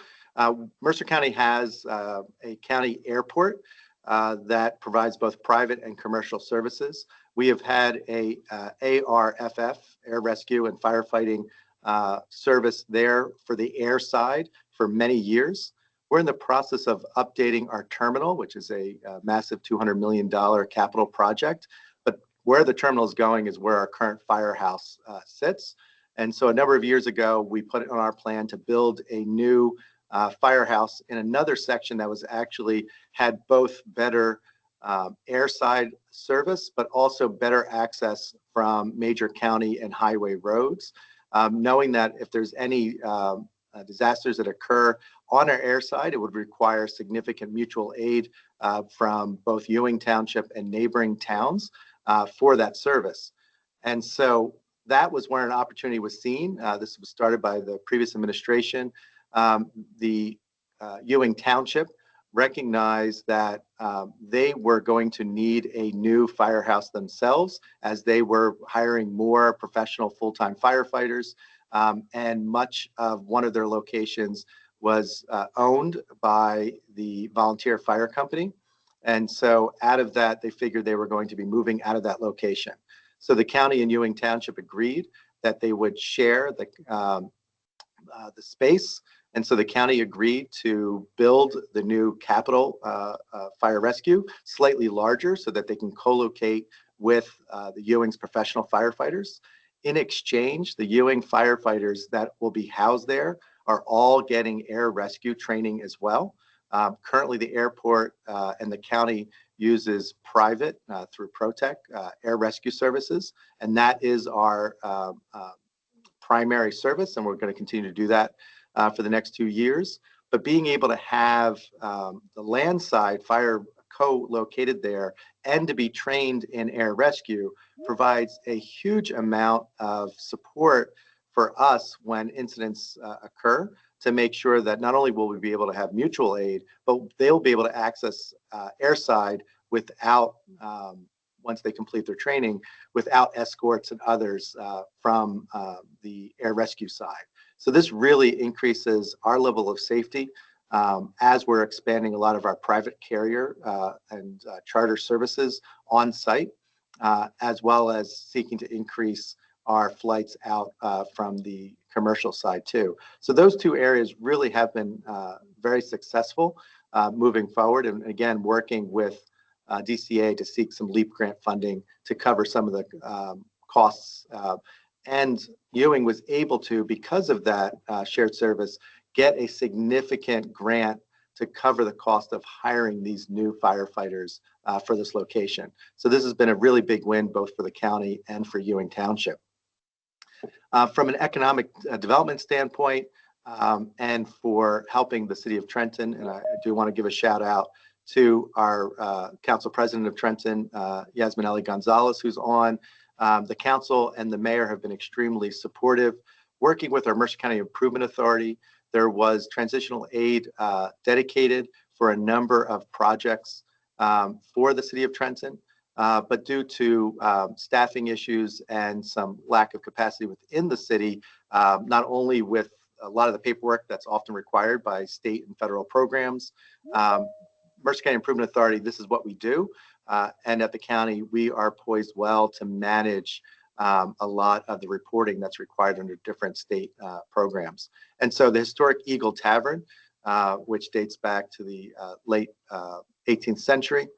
Mercer County has a county airport that provides both private and commercial services. We have had a ARFF, air rescue and firefighting service there for the air side for many years. We're in the process of updating our terminal, which is a massive $200 million capital project. But where the terminal is going is where our current firehouse sits. And so a number of years ago, we put it on our plan to build a new firehouse in another section that was actually had both better airside service, but also better access from major county and highway roads. Knowing that if there's any disasters that occur on our airside, it would require significant mutual aid from both Ewing Township and neighboring towns for that service. And so that was where an opportunity was seen. This was started by the previous administration. The Ewing Township recognized that they were going to need a new firehouse themselves as they were hiring more professional full-time firefighters. And much of one of their locations was owned by the volunteer fire company. And so out of that, they figured they were going to be moving out of that location. So the county and Ewing Township agreed that they would share the space. And so the county agreed to build the new Capitol Fire Rescue slightly larger so that they can co-locate with the Ewing's professional firefighters. In exchange, the Ewing firefighters that will be housed there are all getting air rescue training as well. Currently, the airport and the county uses private through Protec air rescue services, and that is our primary service, and we're going to continue to do that for the next 2 years. But being able to have the land side fire co-located there and to be trained in air rescue provides a huge amount of support for us when incidents occur. to make sure that not only will we be able to have mutual aid, but they'll be able to access airside without, once they complete their training, without escorts and others from the air rescue side. So this really increases our level of safety as we're expanding a lot of our private carrier and charter services on site, as well as seeking to increase our flights out from the commercial side too. So those two areas really have been very successful moving forward. And again, working with DCA to seek some LEAP grant funding to cover some of the costs. And Ewing was able to, because of that shared service, get a significant grant to cover the cost of hiring these new firefighters for this location. So this has been a really big win, both for the county and for Ewing Township. From an economic development standpoint, and for helping the city of Trenton, and I do want to give a shout out to our council president of Trenton, Yasmin Ali Gonzalez, who's on. The council and the mayor have been extremely supportive. Working with our Mercer County Improvement Authority, there was transitional aid dedicated for a number of projects for the city of Trenton. But due to staffing issues and some lack of capacity within the city, not only with a lot of the paperwork that's often required by state and federal programs, Mercer County Improvement Authority, this is what we do. And at the county, we are poised well to manage a lot of the reporting that's required under different state programs. And so the historic Eagle Tavern, which dates back to the late 18th century,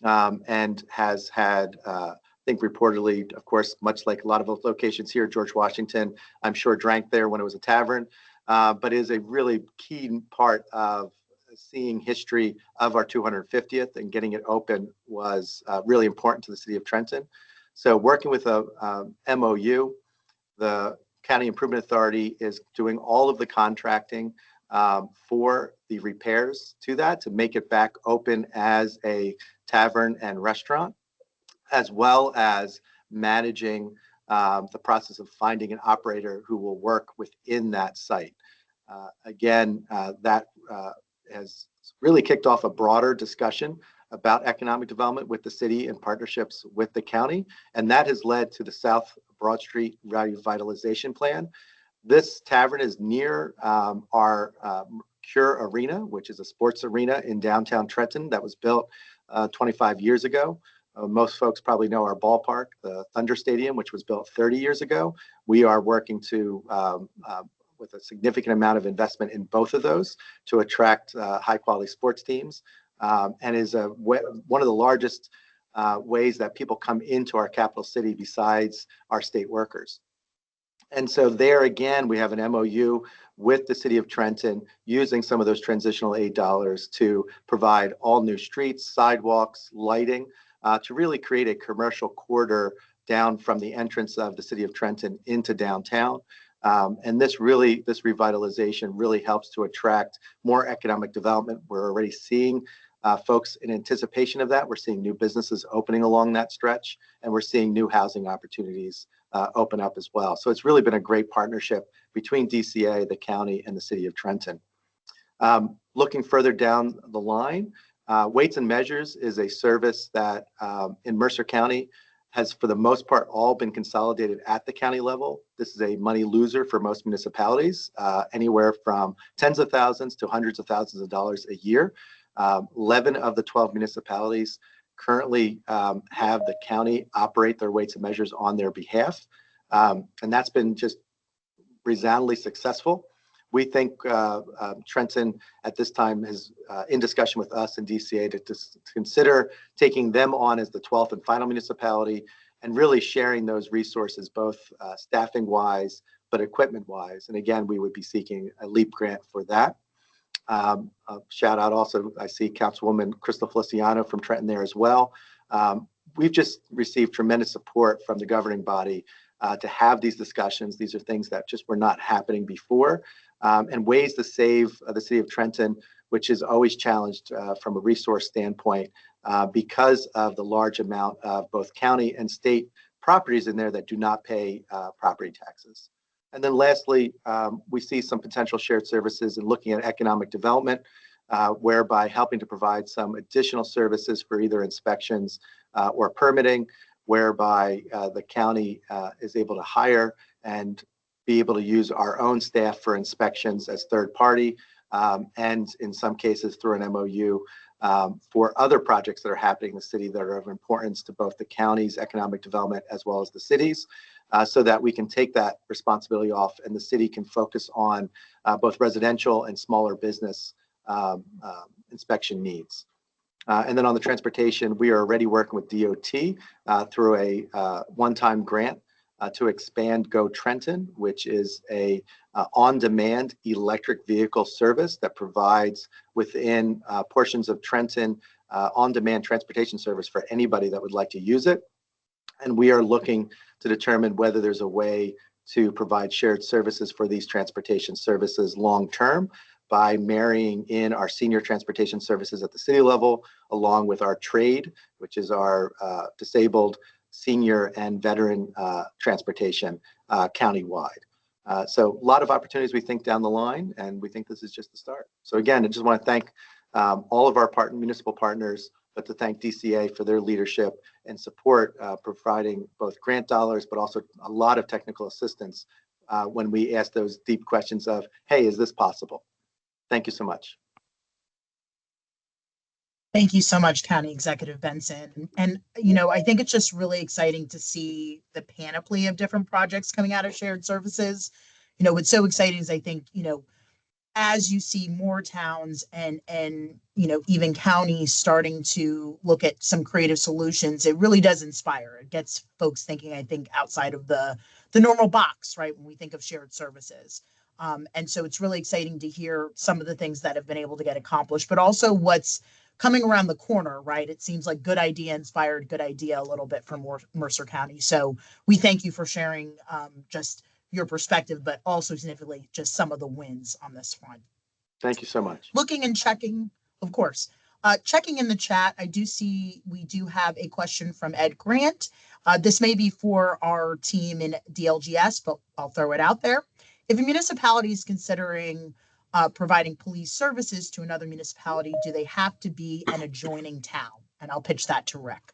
and has had, I think reportedly, of course, much like a lot of locations here, George Washington, I'm sure drank there when it was a tavern, but is a really key part of seeing history of our 250th, and getting it open was really important to the city of Trenton. So working with a MOU, the County Improvement Authority is doing all of the contracting for the repairs to that to make it back open as a tavern and restaurant, as well as managing the process of finding an operator who will work within that site. Again, that has really kicked off a broader discussion about economic development with the city in partnerships with the county, and that has led to the South Broad Street Revitalization Plan. This tavern is near our Cure Arena, which is a sports arena in downtown Trenton that was built 25 years ago. Most folks probably know our ballpark, the Thunder Stadium, which was built 30 years ago. We are working to with a significant amount of investment in both of those to attract high quality sports teams, and is one of the largest ways that people come into our capital city besides our state workers. And so there again, we have an MOU with the city of Trenton using some of those transitional aid dollars to provide all new streets, sidewalks, lighting, to really create a commercial corridor down from the entrance of the city of Trenton into downtown. And this revitalization really helps to attract more economic development. We're already seeing folks in anticipation of that. We're seeing new businesses opening along that stretch, and we're seeing new housing opportunities open up as well. So it's really been a great partnership between DCA, the county, and the city of Trenton. Looking further down the line, Weights and Measures is a service that in Mercer County has, for the most part, all been consolidated at the county level. This is a money loser for most municipalities, anywhere from tens of thousands to hundreds of thousands of dollars a year. 11 of the 12 municipalities currently have the county operate their Weights and Measures on their behalf. And that's been just resoundingly successful. We think Trenton at this time is in discussion with us and DCA to consider taking them on as the 12th and final municipality, and really sharing those resources, both staffing wise, but equipment wise. And again, we would be seeking a LEAP grant for that. Shout out also, I see Councilwoman Crystal Feliciano from Trenton there as well. We've just received tremendous support from the governing body to have these discussions. These are things that just were not happening before, and ways to save the city of Trenton, which is always challenged from a resource standpoint because of the large amount of both county and state properties in there that do not pay property taxes. And then lastly, we see some potential shared services in looking at economic development, whereby helping to provide some additional services for either inspections or permitting, whereby the county is able to hire and be able to use our own staff for inspections as third party, and in some cases through an MOU for other projects that are happening in the city that are of importance to both the county's economic development as well as the city's, so that we can take that responsibility off and the city can focus on both residential and smaller business inspection needs. And then on the transportation, we are already working with DOT through a one-time grant to expand Go Trenton, which is a on-demand electric vehicle service that provides within portions of Trenton on-demand transportation service for anybody that would like to use it. And we are looking to determine whether there's a way to provide shared services for these transportation services long-term by marrying in our senior transportation services at the city level, along with our trade, which is our disabled, senior, and veteran transportation countywide. So a lot of opportunities we think down the line, and we think this is just the start. So again, I just want to thank all of our municipal partners, but to thank DCA for their leadership and support, providing both grant dollars, but also a lot of technical assistance when we ask those deep questions of, hey, is this possible? Thank you so much. Thank you so much, County Executive Benson. And, you know, I think it's just really exciting to see the panoply of different projects coming out of shared services. You know, what's so exciting is I think, you know, as you see more towns and you know, even counties starting to look at some creative solutions, it really does inspire. It gets folks thinking, I think, outside of the normal box, right, when we think of shared services. And so it's really exciting to hear some of the things that have been able to get accomplished, but also what's coming around the corner, right? It seems like good idea inspired good idea a little bit from Mercer County. So we thank you for sharing just your perspective, but also significantly just some of the wins on this front. Thank you so much. Looking and checking, of course. Checking in the chat, I do see we do have a question from Ed Grant. This may be for our team in DLGS, but I'll throw it out there. If a municipality is considering providing police services to another municipality, do they have to be an adjoining town? And I'll pitch that to Rick.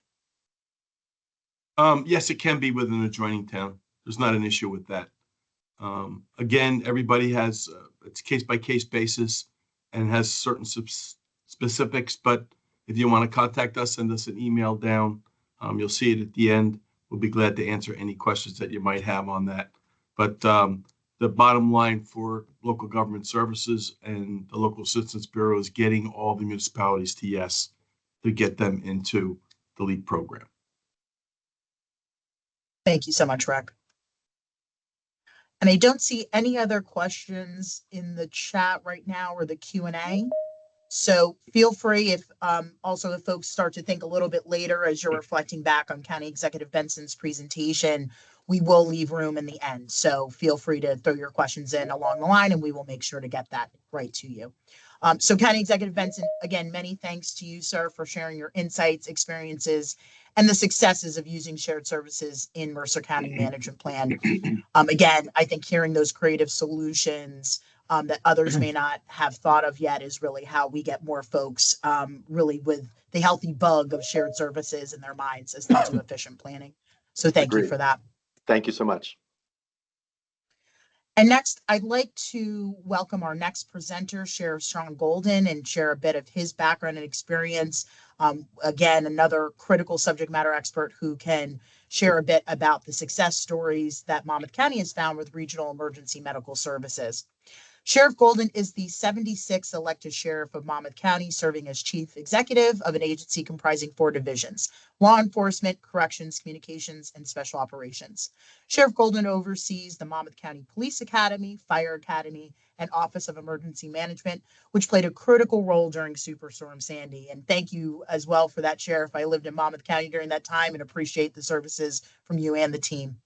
Yes, it can be with an adjoining town. There's not an issue with that. Again, everybody has it's case by case basis and has certain specifics. But if you want to contact us, send us an email down. You'll see it at the end. We'll be glad to answer any questions that you might have on that. But the bottom line for local government services and the local assistance bureau is getting all the municipalities to yes to get them into the LEAP program. Thank you so much, Rick. And I don't see any other questions in the chat right now or the Q&A. So feel free if also if folks start to think a little bit later as you're reflecting back on County Executive Benson's presentation, we will leave room in the end. So feel free to throw your questions in along the line and we will make sure to get that right to you. So County Executive Benson, again, many thanks to you, sir, for sharing your insights, experiences, and the successes of using shared services in Mercer County Management Plan. Again, I think hearing those creative solutions that others may not have thought of yet is really how we get more folks really with the healthy bug of shared services in their minds as they do efficient planning. So thank you for that. Thank you so much. And next, I'd like to welcome our next presenter, Sheriff Sean Golden, and share a bit of his background and experience. Again, another critical subject matter expert who can share a bit about the success stories that Monmouth County has found with regional emergency medical services. Sheriff Golden is the 76th elected sheriff of Monmouth County, serving as chief executive of an agency comprising 4 divisions: law enforcement, corrections, communications, and special operations. Sheriff Golden oversees the Monmouth County Police Academy, Fire Academy, and Office of Emergency Management, which played a critical role during Superstorm Sandy. And thank you as well for that, Sheriff. I lived in Monmouth County during that time and appreciate the services from you and the team.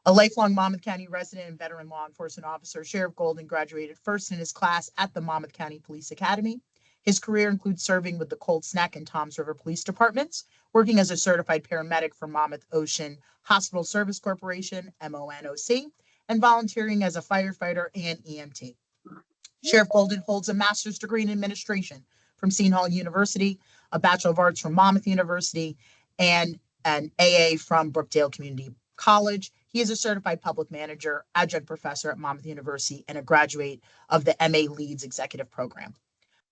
A lifelong Monmouth County resident and veteran law enforcement officer, Sheriff Golden graduated first in his class at the Monmouth County Police Academy. His career includes serving with the Colts Neck and Toms River Police Departments, working as a certified paramedic for Monmouth Ocean Hospital Service Corporation, MONOC, and volunteering as a firefighter and EMT. Sheriff Golden holds a master's degree in administration from Seton Hall University, a Bachelor of Arts from Monmouth University, and an AA from Brookdale Community College. He is a certified public manager, adjunct professor at Monmouth University, and a graduate of the MA Leads Executive Program.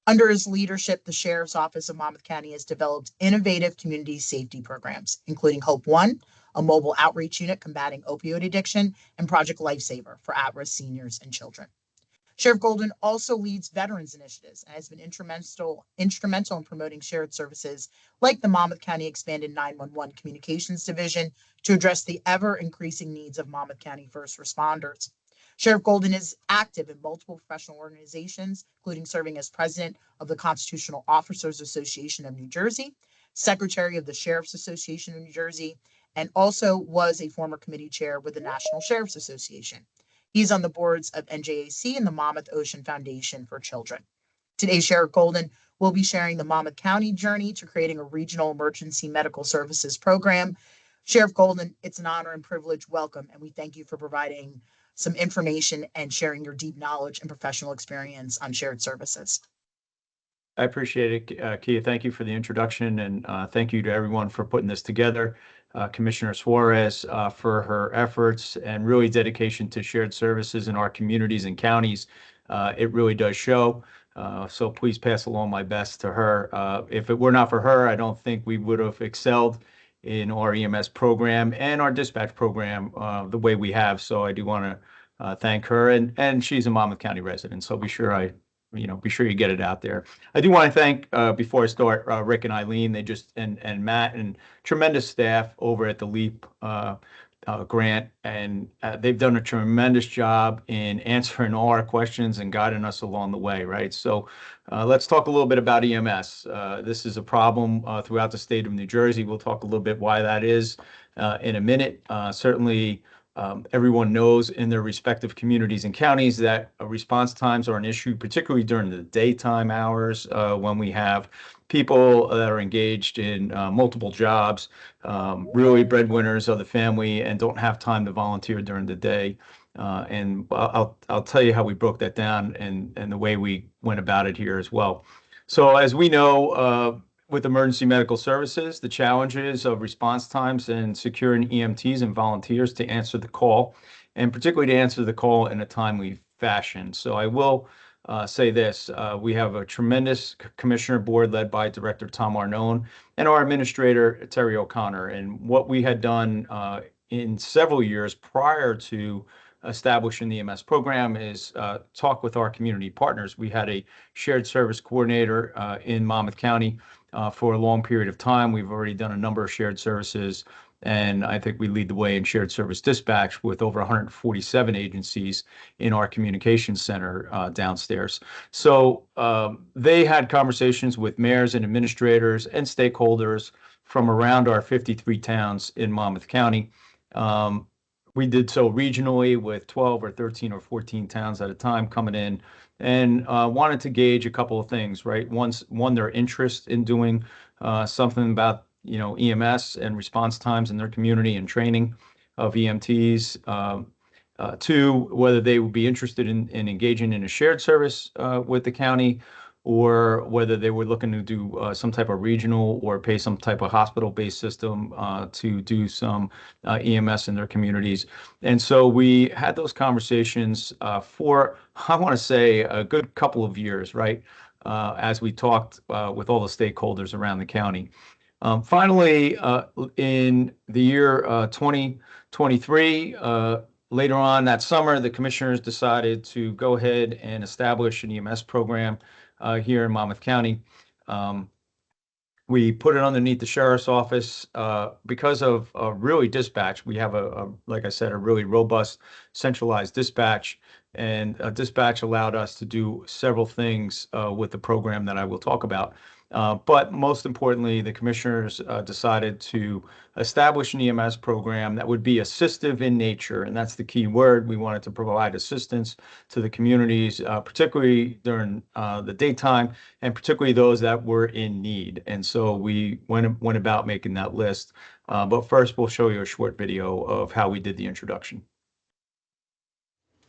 Under his leadership, the Sheriff's Office of Monmouth County has developed innovative community safety programs, including Hope One, a mobile outreach unit combating opioid addiction, and Project Lifesaver for at-risk seniors and children. Sheriff Golden also leads veterans initiatives and has been instrumental in promoting shared services like the Monmouth County Expanded 911 Communications Division to address the ever-increasing needs of Monmouth County first responders. Sheriff Golden is active in multiple professional organizations, including serving as president of the Constitutional Officers Association of New Jersey, secretary of the Sheriff's Association of New Jersey, and also was a former committee chair with the National Sheriff's Association. He's on the boards of NJDCA and the Monmouth Ocean Foundation for Children. Today, Sheriff Golden will be sharing the Monmouth County journey to creating a regional emergency medical services program. Sheriff Golden, it's an honor and privilege. Welcome, and we thank you for providing some information and sharing your deep knowledge and professional experience on shared services. I appreciate it, Kia. Thank you for the introduction, and thank you to everyone for putting this together. Commissioner Suárez for her efforts and really dedication to shared services in our communities and counties. It really does show. So please pass along my best to her. If it were not for her, I don't think we would have excelled in our EMS program and our dispatch program the way we have. So I do want to thank her, and she's a Monmouth County resident. So be sure you get it out there. I do want to thank, before I start, Rick and Eileen. They just, and Matt, and tremendous staff over at the LEAP grant, and they've done a tremendous job in answering all our questions and guiding us along the way, right? So let's talk a little bit about EMS. This is a problem throughout the state of New Jersey. We'll talk a little bit why that is in a minute. Certainly, everyone knows in their respective communities and counties that response times are an issue, particularly during the daytime hours when we have people that are engaged in multiple jobs, really breadwinners of the family, and don't have time to volunteer during the day. And I'll tell you how we broke that down and the way we went about it here as well. So as we know, with emergency medical services, the challenges of response times and securing EMTs and volunteers to answer the call, and particularly to answer the call in a timely fashion. So I will say this, we have a tremendous commissioner board led by Director Tom Arnone and our administrator, Terry O'Connor. And what we had done in several years prior to establishing the EMS program is talk with our community partners. We had a shared service coordinator in Monmouth County for a long period of time. We've already done a number of shared services, and I think we lead the way in shared service dispatch with over 147 agencies in our communications center downstairs. So they had conversations with mayors and administrators and stakeholders from around our 53 towns in Monmouth County. We did so regionally with 12 or 13 or 14 towns at a time coming in, and wanted to gauge a couple of things, right? One, their interest in doing something about EMS and response times in their community and training of EMTs. Two, whether they would be interested in engaging in a shared service with the county, or whether they were looking to do some type of regional or pay some type of hospital-based system to do some EMS in their communities. And so we had those conversations for, I want to say, a good couple of years, right? As we talked with all the stakeholders around the county. Finally, in the year 2023, later on that summer, the commissioners decided to go ahead and establish an EMS program here in Monmouth County. We put it underneath the sheriff's office because of really dispatch. We have like I said, a really robust centralized dispatch, and dispatch allowed us to do several things with the program that I will talk about. But most importantly, the commissioners decided to establish an EMS program that would be assistive in nature, and that's the key word. We wanted to provide assistance to the communities, particularly during the daytime, and particularly those that were in need. And so we went about making that list. But first, we'll show you a short video of how we did the introduction.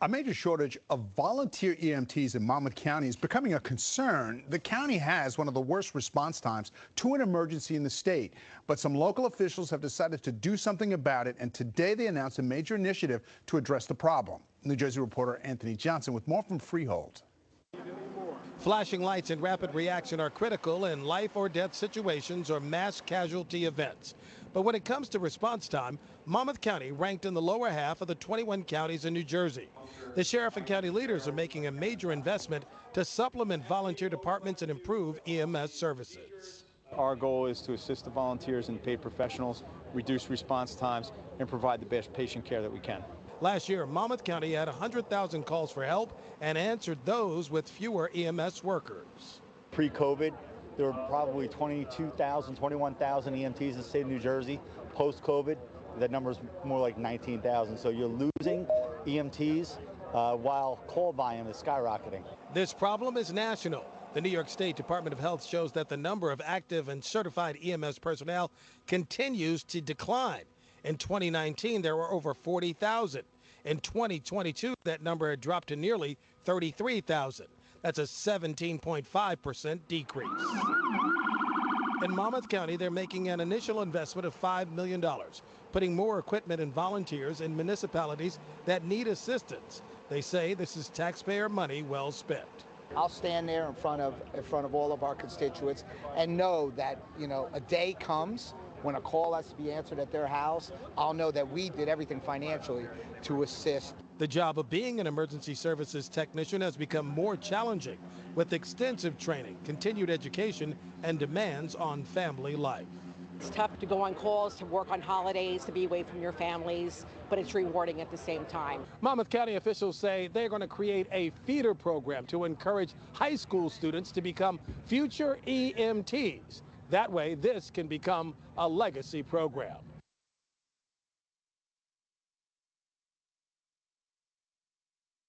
A major shortage of volunteer EMTs in Monmouth County is becoming a concern. The county has one of the worst response times to an emergency in the state, but some local officials have decided to do something about it, and today they announced a major initiative to address the problem. New Jersey reporter Anthony Johnson with more from Freehold. Flashing lights and rapid reaction are critical in life or death situations or mass casualty events. But when it comes to response time, Monmouth County ranked in the lower half of the 21 counties in New Jersey. The sheriff and county leaders are making a major investment to supplement volunteer departments and improve EMS services. Our goal is to assist the volunteers and paid professionals, reduce response times, and provide the best patient care that we can. Last year, Monmouth County had 100,000 calls for help and answered those with fewer EMS workers. Pre-COVID, there were probably 22,000, 21,000 EMTs in the state of New Jersey. Post-COVID, that number is more like 19,000. So you're losing EMTs while call volume is skyrocketing. This problem is national. The New York State Department of Health shows that the number of active and certified EMS personnel continues to decline. In 2019, there were over 40,000. In 2022, that number had dropped to nearly 33,000. That's a 17.5% decrease. In Monmouth County, they're making an initial investment of $5 million, putting more equipment and volunteers in municipalities that need assistance. They say this is taxpayer money well spent. I'll stand there in front of all of our constituents and know that, a day comes when a call has to be answered at their house. I'll know that we did everything financially to assist. The job of being an emergency services technician has become more challenging with extensive training, continued education, and demands on family life. It's tough to go on calls, to work on holidays, to be away from your families, but it's rewarding at the same time. Monmouth County officials say they're going to create a feeder program to encourage high school students to become future EMTs. That way, this can become a legacy program.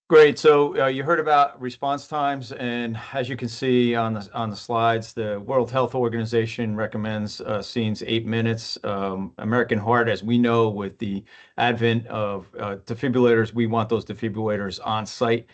Great. So you heard about response times, and as you can see on the slides, the World Health Organization recommends scenes 8 minutes. American Heart, as we know, with the advent of defibrillators, we want those defibrillators on site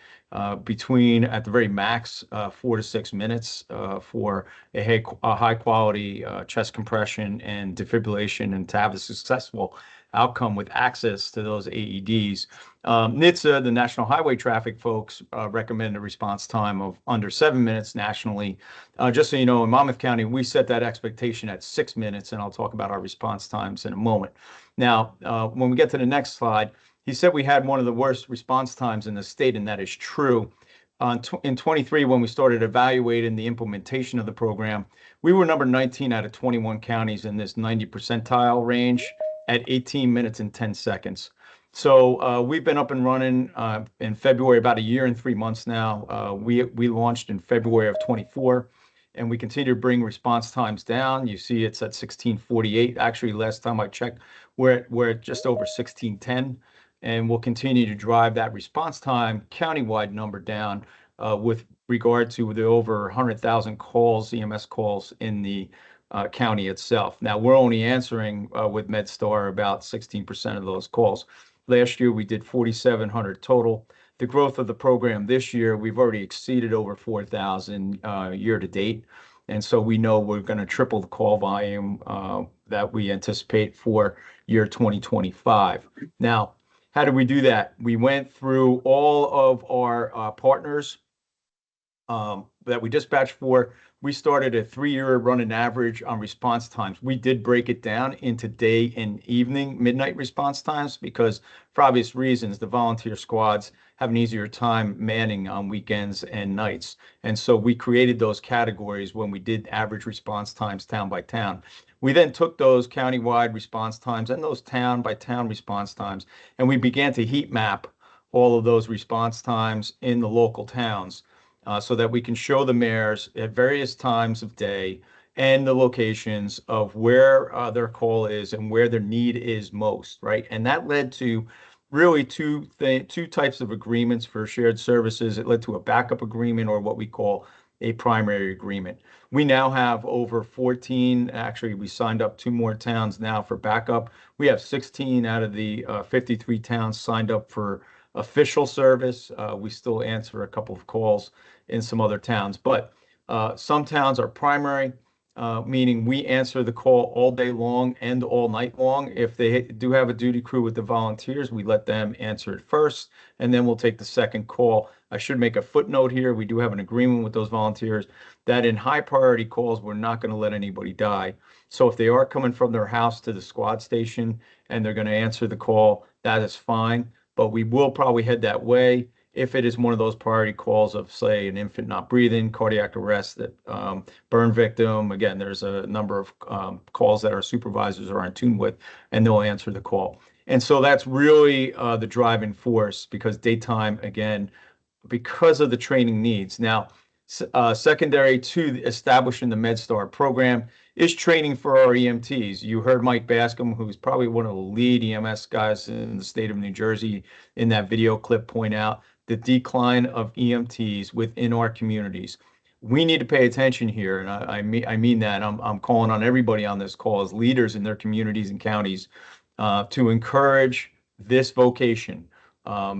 between, at the very max, 4 to 6 minutes for a high quality chest compression and defibrillation, and to have a successful outcome with access to those AEDs. NHTSA, the National Highway Traffic folks, recommend a response time of under 7 minutes nationally. Just so you know, in Monmouth County, we set that expectation at 6 minutes, and I'll talk about our response times in a moment. Now, when we get to the next slide, he said we had one of the worst response times in the state, and that is true. In 23, when we started evaluating the implementation of the program, we were number 19 out of 21 counties in this 90 percentile range at 18 minutes and 10 seconds. So we've been up and running in February, about a year and 3 months now. We launched in February of 24, and we continue to bring response times down. You see it's at 16:48. Actually, last time I checked, we're at just over 16:10, and we'll continue to drive that response time countywide number down with regard to the over 100,000 calls, EMS calls in the county itself. Now, we're only answering with MedStar about 16% of those calls. Last year, we did 4,700 total. The growth of the program this year, we've already exceeded over 4,000 year to date. And so we know we're going to triple the call volume that we anticipate for year 2025. Now, how did we do that? We went through all of our partners that we dispatched for. We started a 3-year running average on response times. We did break it down into day and evening, midnight response times, because for obvious reasons, the volunteer squads have an easier time manning on weekends and nights. And so we created those categories when we did average response times town by town. We then took those countywide response times and those town by town response times, and we began to heat map all of those response times in the local towns. So that we can show the mayors at various times of day and the locations of where their call is and where their need is most, right? And that led to really two types of agreements for shared services. It led to a backup agreement, or what we call a primary agreement. We now have over 14, actually we signed up 2 more towns now for backup. We have 16 out of the 53 towns signed up for official service. We still answer a couple of calls in some other towns, but some towns are primary, meaning we answer the call all day long and all night long. If they do have a duty crew with the volunteers, we let them answer it first, and then we'll take the second call. I should make a footnote here. We do have an agreement with those volunteers that in high priority calls, we're not going to let anybody die. So if they are coming from their house to the squad station and they're going to answer the call, that is fine. But we will probably head that way if it is one of those priority calls of, say, an infant not breathing, cardiac arrest, that burn victim. Again, there's a number of calls that our supervisors are in tune with, and they'll answer the call. And so that's really the driving force, because daytime, again, because of the training needs. Now, secondary to establishing the MedStar program is training for our EMTs. You heard Mike Bascom, who's probably one of the lead EMS guys in the state of New Jersey, in that video clip, point out the decline of EMTs within our communities. We need to pay attention here, and I mean that. I'm calling on everybody on this call as leaders in their communities and counties to encourage this vocation.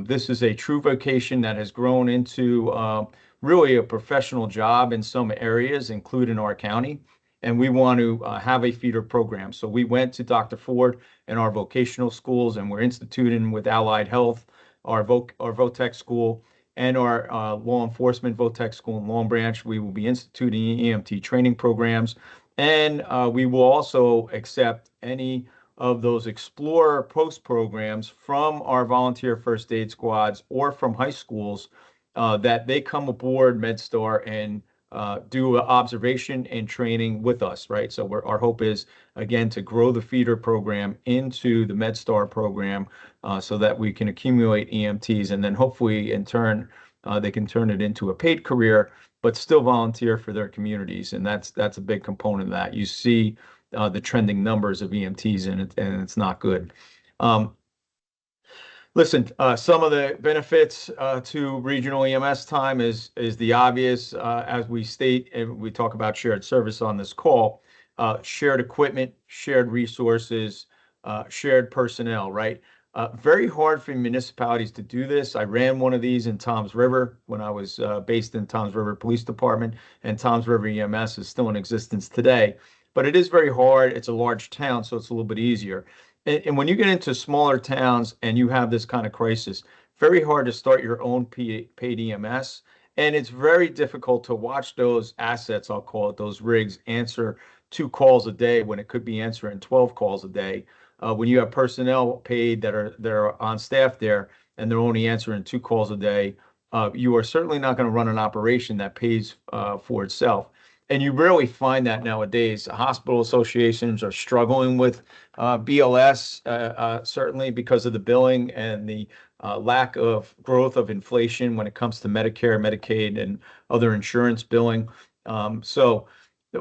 This is a true vocation that has grown into really a professional job in some areas, including our county. And we want to have a feeder program. So we went to Dr. Ford and our vocational schools, and we're instituting with Allied Health, our VOTEC school, and our law enforcement VOTEC school in Long Branch. We will be instituting EMT training programs. And we will also accept any of those Explorer Post programs from our volunteer first aid squads or from high schools that they come aboard MedStar and do observation and training with us, right? So our hope is, again, to grow the feeder program into the MedStar program so that we can accumulate EMTs, and then hopefully in turn they can turn it into a paid career, but still volunteer for their communities. And that's a big component of that. You see the trending numbers of EMTs, and it's not good. Listen, some of the benefits to regional EMS time is the obvious, as we state, and we talk about shared service on this call, shared equipment, shared resources, shared personnel, right? Very hard for municipalities to do this. I ran one of these in Toms River when I was based in Toms River Police Department, and Toms River EMS is still in existence today. But it is very hard. It's a large town, so it's a little bit easier. And when you get into smaller towns and you have this kind of crisis, very hard to start your own paid EMS. And it's very difficult to watch those assets, I'll call it, those rigs, answer 2 calls a day when it could be answering 12 calls a day. When you have personnel paid that are on staff there and they're only answering 2 calls a day, you are certainly not going to run an operation that pays for itself. And you rarely find that nowadays. Hospital associations are struggling with BLS, certainly because of the billing and the lack of growth of inflation when it comes to Medicare, Medicaid, and other insurance billing. So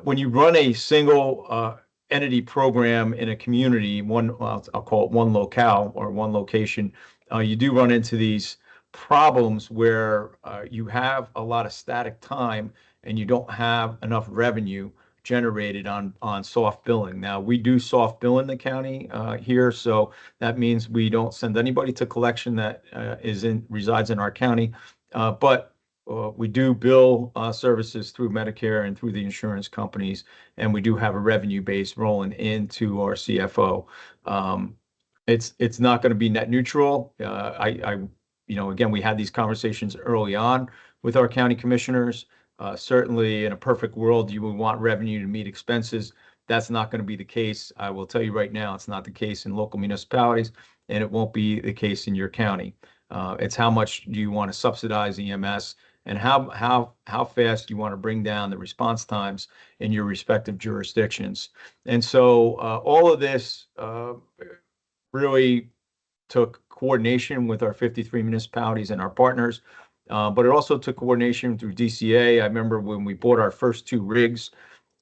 when you run a single entity program in a community, I'll call it one locale or one location, you do run into these problems where you have a lot of static time and you don't have enough revenue generated on soft billing. Now, we do soft bill in the county here, so that means we don't send anybody to collection that resides in our county, but we do bill services through Medicare and through the insurance companies, and we do have a revenue base rolling into our CFO. It's not going to be net neutral. Again, we had these conversations early on with our county commissioners. Certainly, in a perfect world, you would want revenue to meet expenses. That's not going to be the case. I will tell you right now, it's not the case in local municipalities, and it won't be the case in your county. It's how much do you want to subsidize EMS, and how fast you want to bring down the response times in your respective jurisdictions. And so all of this really took coordination with our 53 municipalities and our partners. But it also took coordination through DCA. I remember when we bought our first 2 rigs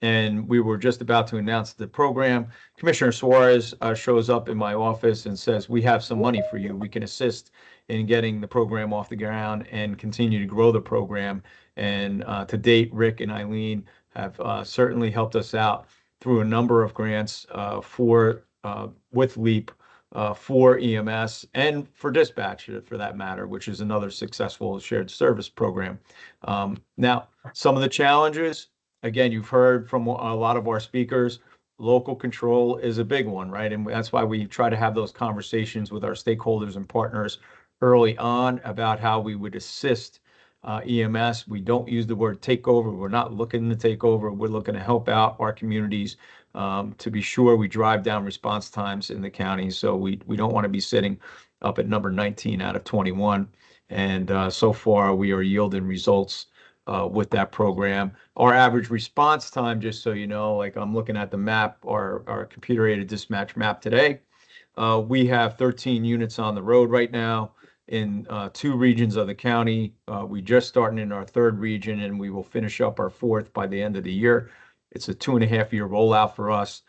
and we were just about to announce the program, Commissioner Suárez shows up in my office and says, "We have some money for you. We can assist in getting the program off the ground and continue to grow the program." And to date, Rick and Eileen have certainly helped us out through a number of grants with LEAP for EMS and for dispatch, for that matter, which is another successful shared service program. Now, some of the challenges, again, you've heard from a lot of our speakers, local control is a big one, right? And that's why we try to have those conversations with our stakeholders and partners early on about how we would assist EMS. We don't use the word takeover. We're not looking to take over. We're looking to help out our communities to be sure we drive down response times in the county. So we don't want to be sitting up at number 19 out of 21. And so far, we are yielding results with that program. Our average response time, just so you know, like I'm looking at the map, our computer-aided dispatch map today, we have 13 units on the road right now in 2 regions of the county. We just starting in our 3rd region, and we will finish up our 4th by the end of the year. It's a 2.5-year rollout for us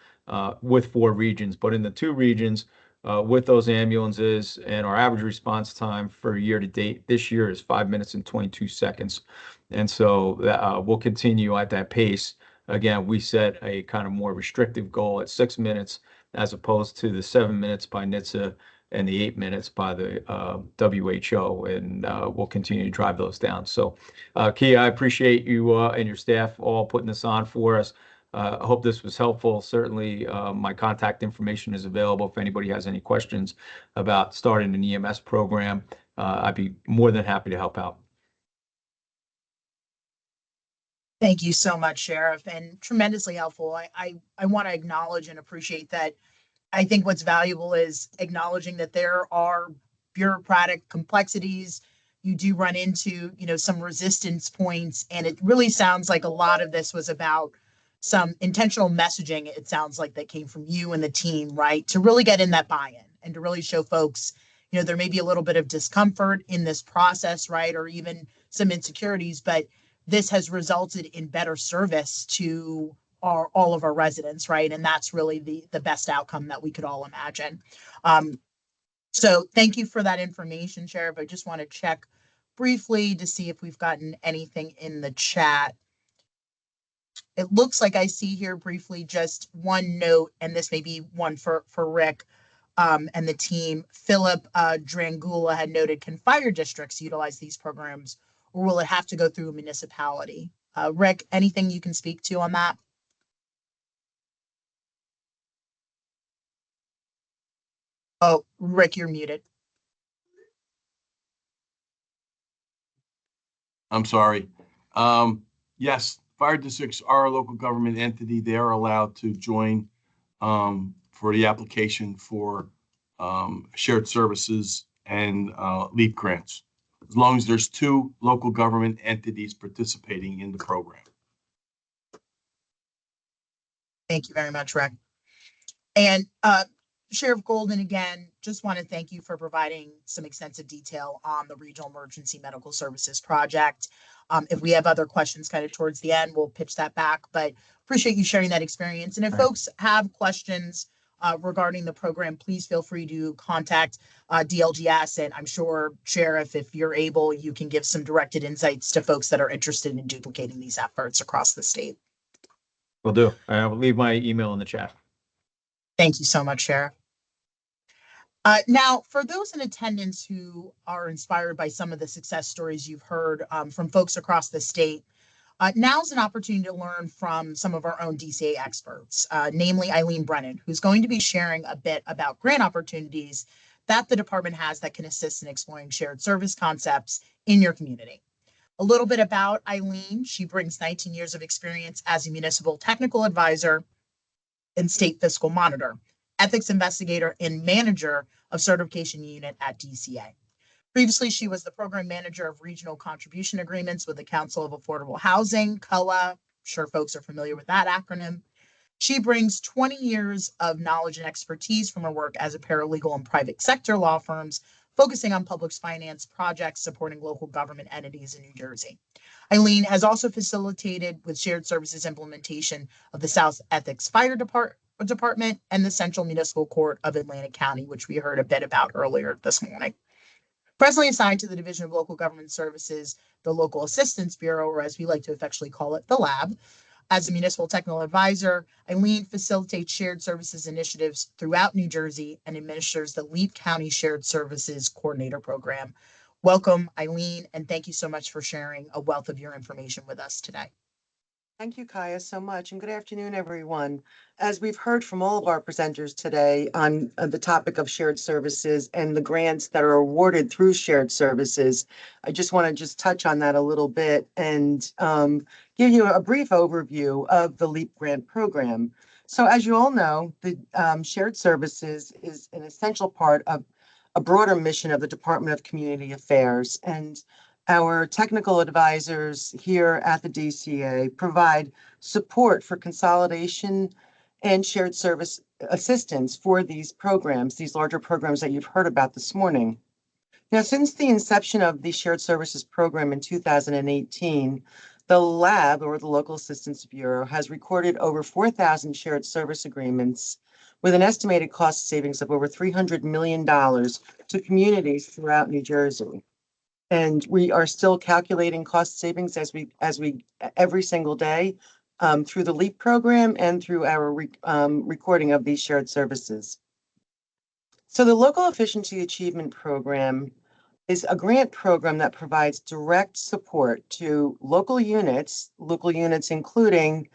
with 4 regions. But in the 2 regions, with those ambulances, and our average response time for year to date this year is 5 minutes and 22 seconds. And so we'll continue at that pace. Again, we set a kind of more restrictive goal at 6 minutes as opposed to the 7 minutes by NHTSA and the 8 minutes by the WHO, and we'll continue to drive those down. So, Kia, I appreciate you and your staff all putting this on for us. I hope this was helpful. Certainly, my contact information is available if anybody has any questions about starting an EMS program. I'd be more than happy to help out. Thank you so much, Sheriff, and tremendously helpful. I want to acknowledge and appreciate that. I think what's valuable is acknowledging that there are bureaucratic complexities. You do run into, some resistance points, and it really sounds like a lot of this was about some intentional messaging. It sounds like that came from you and the team, right? To really get in that buy-in and to really show folks, there may be a little bit of discomfort in this process, right? Or even some insecurities, but this has resulted in better service to all of our residents, right? And that's really the best outcome that we could all imagine. So thank you for that information, Sheriff. I just want to check briefly to see if we've gotten anything in the chat. It looks like I see here briefly just one note, and this may be one for Rick and the team. Philip Drangula had noted, can fire districts utilize these programs, or will it have to go through a municipality? Rick, anything you can speak to on that? Oh, Rick, you're muted. I'm sorry. Yes, fire districts are a local government entity. They are allowed to join for the application for shared services and LEAP grants, as long as there's 2 local government entities participating in the program. Thank you very much, Rick. And Sheriff Golden, again, just want to thank you for providing some extensive detail on the Regional Emergency Medical Services Project. If we have other questions kind of towards the end, we'll pitch that back, but appreciate you sharing that experience. And if folks have questions regarding the program, please feel free to contact DLGS. And I'm sure, Sheriff, if you're able, you can give some directed insights to folks that are interested in duplicating these efforts across the state. Will do. I will leave my email in the chat. Thank you so much, Sheriff. Now, for those in attendance who are inspired by some of the success stories you've heard from folks across the state, now's an opportunity to learn from some of our own DCA experts, namely Eileen Brennan, who's going to be sharing a bit about grant opportunities that the department has that can assist in exploring shared service concepts in your community. A little bit about Eileen. She brings 19 years of experience as a municipal technical advisor and state fiscal monitor, ethics investigator, and manager of certification unit at DCA. Previously, she was the program manager of regional contribution agreements with the Council of Affordable Housing, COA. I'm sure folks are familiar with that acronym. She brings 20 years of knowledge and expertise from her work as a paralegal in private sector law firms, focusing on public finance projects supporting local government entities in New Jersey. Eileen has also facilitated with shared services implementation of the South Ethics Fire Department and the Central Municipal Court of Atlantic County, which we heard a bit about earlier this morning. Presently assigned to the Division of Local Government Services, the Local Assistance Bureau, or as we like to affectionately call it, the LAB. As a municipal technical advisor, Eileen facilitates shared services initiatives throughout New Jersey and administers the Leap County Shared Services Coordinator Program. Welcome, Eileen, and thank you so much for sharing a wealth of your information with us today. Thank you, Kaya, so much, and good afternoon, everyone. As we've heard from all of our presenters today on the topic of shared services and the grants that are awarded through shared services, I just want to touch on that a little bit and give you a brief overview of the LEAP grant program. So as you all know, the shared services is an essential part of a broader mission of the Department of Community Affairs, and our technical advisors here at the DCA provide support for consolidation and shared service assistance for these programs, these larger programs that you've heard about this morning. Now, since the inception of the Shared Services Program in 2018, the lab, or the Local Assistance Bureau, has recorded over 4,000 shared service agreements with an estimated cost savings of over $300 million to communities throughout New Jersey. And we are still calculating cost savings as we every single day through the LEAP program and through our recording of these shared services. So the Local Efficiency Achievement Program is a grant program that provides direct support to local units including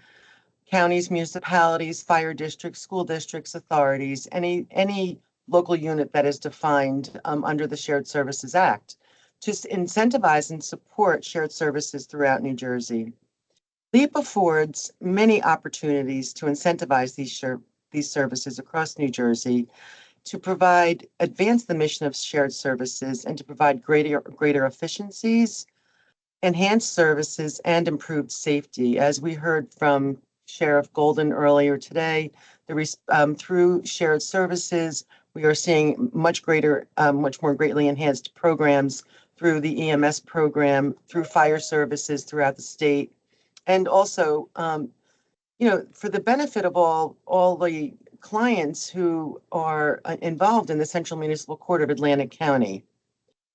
counties, municipalities, fire districts, school districts, authorities, any local unit that is defined under the Shared Services Act, to incentivize and support shared services throughout New Jersey. LEAP affords many opportunities to incentivize these services across New Jersey to advance the mission of shared services and to provide greater efficiencies, enhanced services, and improved safety. As we heard from Sheriff Golden earlier today, through shared services, we are seeing much more greatly enhanced programs through the EMS program, through fire services throughout the state, and also, for the benefit of all the clients who are involved in the Central Municipal Court of Atlantic County.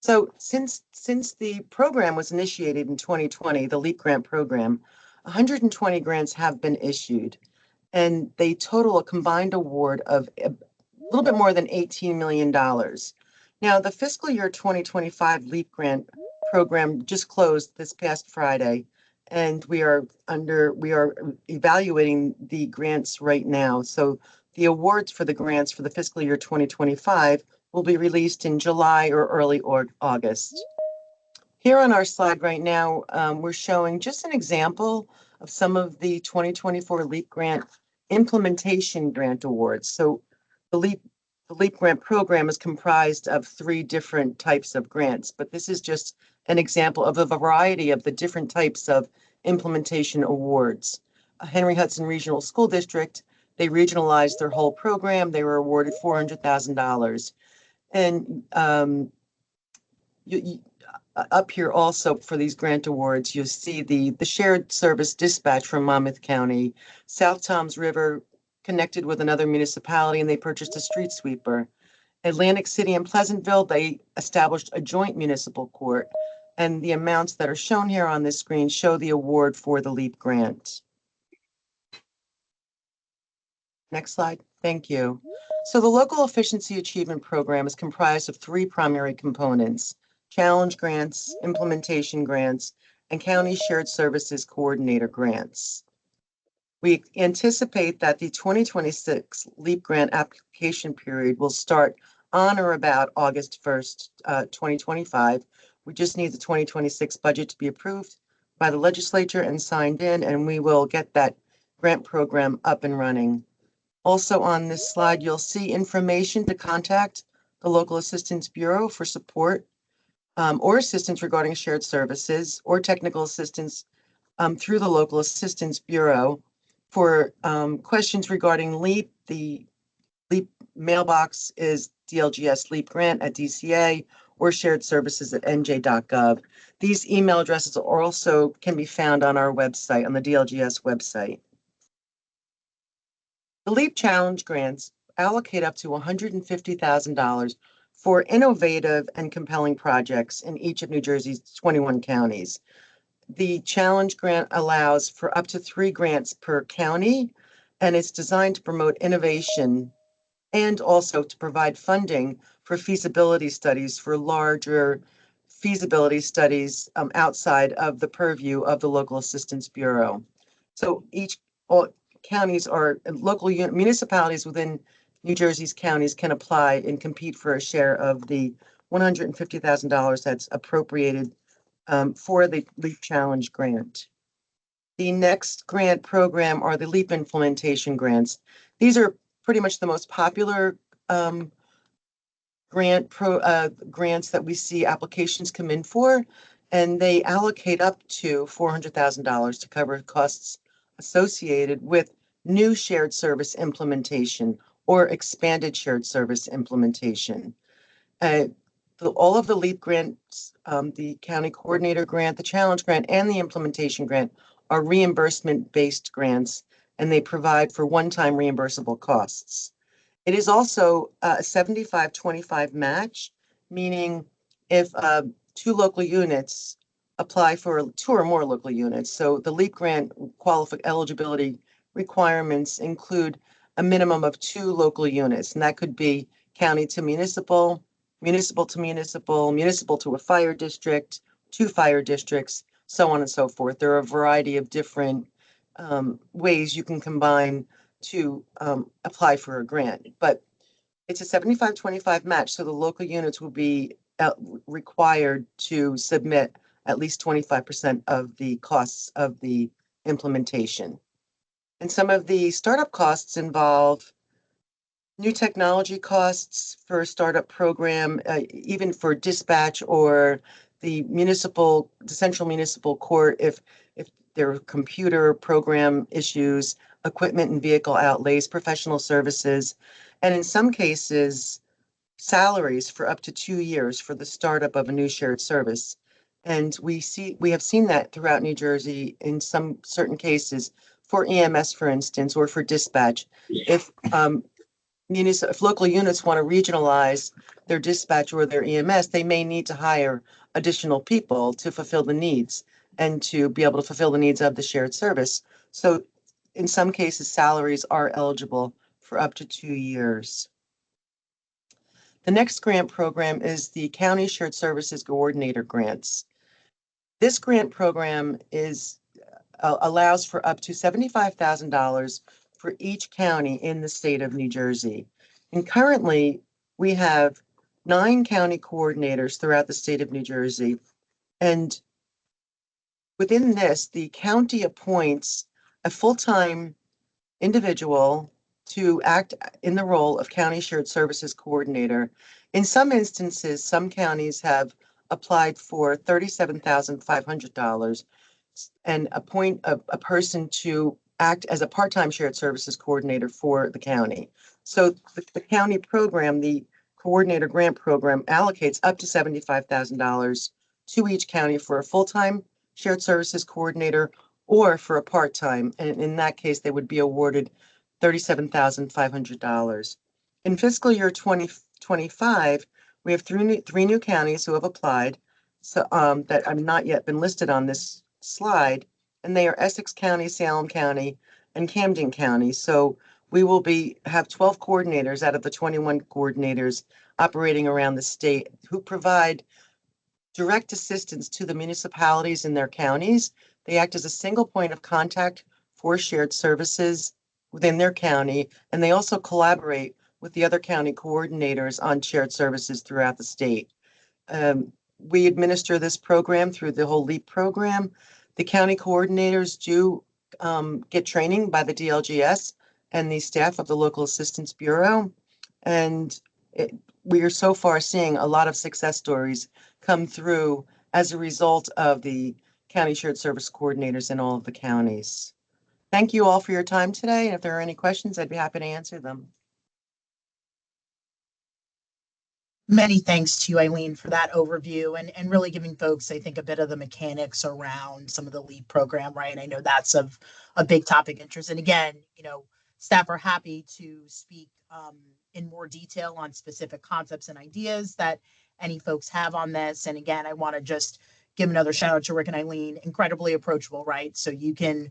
So since the program was initiated in 2020, the LEAP grant program, 120 grants have been issued, and they total a combined award of a little bit more than $18 million. Now, the fiscal year 2025 LEAP grant program just closed this past Friday, and we are evaluating the grants right now. So the awards for the grants for the fiscal year 2025 will be released in July or early August. Here on our slide right now, we're showing just an example of some of the 2024 LEAP grant implementation grant awards. So the LEAP grant program is comprised of 3 different types of grants, but this is just an example of a variety of the different types of implementation awards. Henry Hudson Regional School District, they regionalized their whole program. They were awarded $400,000. And up here also for these grant awards, you see the shared service dispatch from Monmouth County. South Toms River connected with another municipality and they purchased a street sweeper. Atlantic City and Pleasantville, they established a joint municipal court. And the amounts that are shown here on this screen show the award for the LEAP grant. Next slide. Thank you. So the Local Efficiency Achievement Program is comprised of 3 primary components: challenge grants, implementation grants, and county shared services coordinator grants. We anticipate that the 2026 LEAP grant application period will start on or about August 1st, 2025. We just need the 2026 budget to be approved by the legislature and signed in, and we will get that grant program up and running. Also on this slide, you'll see information to contact the Local Assistance Bureau for support or assistance regarding shared services or technical assistance through the Local Assistance Bureau. For questions regarding LEAP, the LEAP mailbox is DLGS LEAP grant at DCA or shared services at NJ.gov. These email addresses also can be found on our website, on the DLGS website. The LEAP Challenge grants allocate up to $150,000 for innovative and compelling projects in each of New Jersey's 21 counties. The challenge grant allows for up to 3 grants per county, and it's designed to promote innovation and also to provide funding for feasibility studies for larger feasibility studies outside of the purview of the Local Assistance Bureau. So all counties or local municipalities within New Jersey's counties can apply and compete for a share of the $150,000 that's appropriated for the LEAP Challenge grant. The next grant program are the LEAP implementation grants. These are pretty much the most popular grants that we see applications come in for, and they allocate up to $400,000 to cover costs associated with new shared service implementation or expanded shared service implementation. All of the LEAP grants, the county coordinator grant, the challenge grant, and the implementation grant are reimbursement-based grants, and they provide for one-time reimbursable costs. It is also a 75-25 match, meaning if 2 local units apply for 2 or more local units. So the LEAP grant eligibility requirements include a minimum of 2 local units, and that could be county to municipal, municipal to municipal, municipal to a fire district, 2 fire districts, so on and so forth. There are a variety of different ways you can combine to apply for a grant, but it's a 75-25 match. So the local units will be required to submit at least 25% of the costs of the implementation. And some of the startup costs involve new technology costs for a startup program, even for dispatch or the central municipal court, if there are computer program issues, equipment and vehicle outlays, professional services, and in some cases, salaries for up to 2 years for the startup of a new shared service. And we have seen that throughout New Jersey in some certain cases for EMS, for instance, or for dispatch. If local units want to regionalize their dispatch or their EMS, they may need to hire additional people to fulfill the needs and to be able to fulfill the needs of the shared service. So in some cases, salaries are eligible for up to 2 years. The next grant program is the County Shared Services Coordinator Grants. This grant program allows for up to $75,000 for each county in the state of New Jersey. And currently, we have 9 county coordinators throughout the state of New Jersey. And within this, the county appoints a full-time individual to act in the role of County Shared Services Coordinator. In some instances, some counties have applied for $37,500 and appoint a person to act as a part-time shared services coordinator for the county. So the county program, the coordinator grant program, allocates up to $75,000 to each county for a full-time shared services coordinator or for a part-time. And in that case, they would be awarded $37,500. In fiscal year 2025, we have three new counties who have applied, so that have not yet been listed on this slide, and they are Essex County, Salem County, and Camden County. So we will have 12 coordinators out of the 21 coordinators operating around the state who provide direct assistance to the municipalities in their counties. They act as a single point of contact for shared services within their county, and they also collaborate with the other county coordinators on shared services throughout the state. We administer this program through the whole LEAP program. The county coordinators do get training by the DLGS and the staff of the Local Assistance Bureau. And we are so far seeing a lot of success stories come through as a result of the county shared service coordinators in all of the counties. Thank you all for your time today. And if there are any questions, I'd be happy to answer them. Many thanks to you, Eileen, for that overview and really giving folks, I think, a bit of the mechanics around some of the LEAP program, right? And I know that's of a big topic interest. And again, staff are happy to speak in more detail on specific concepts and ideas that any folks have on this. And again, I want to just give another shout out to Rick and Eileen, incredibly approachable, right? So you can,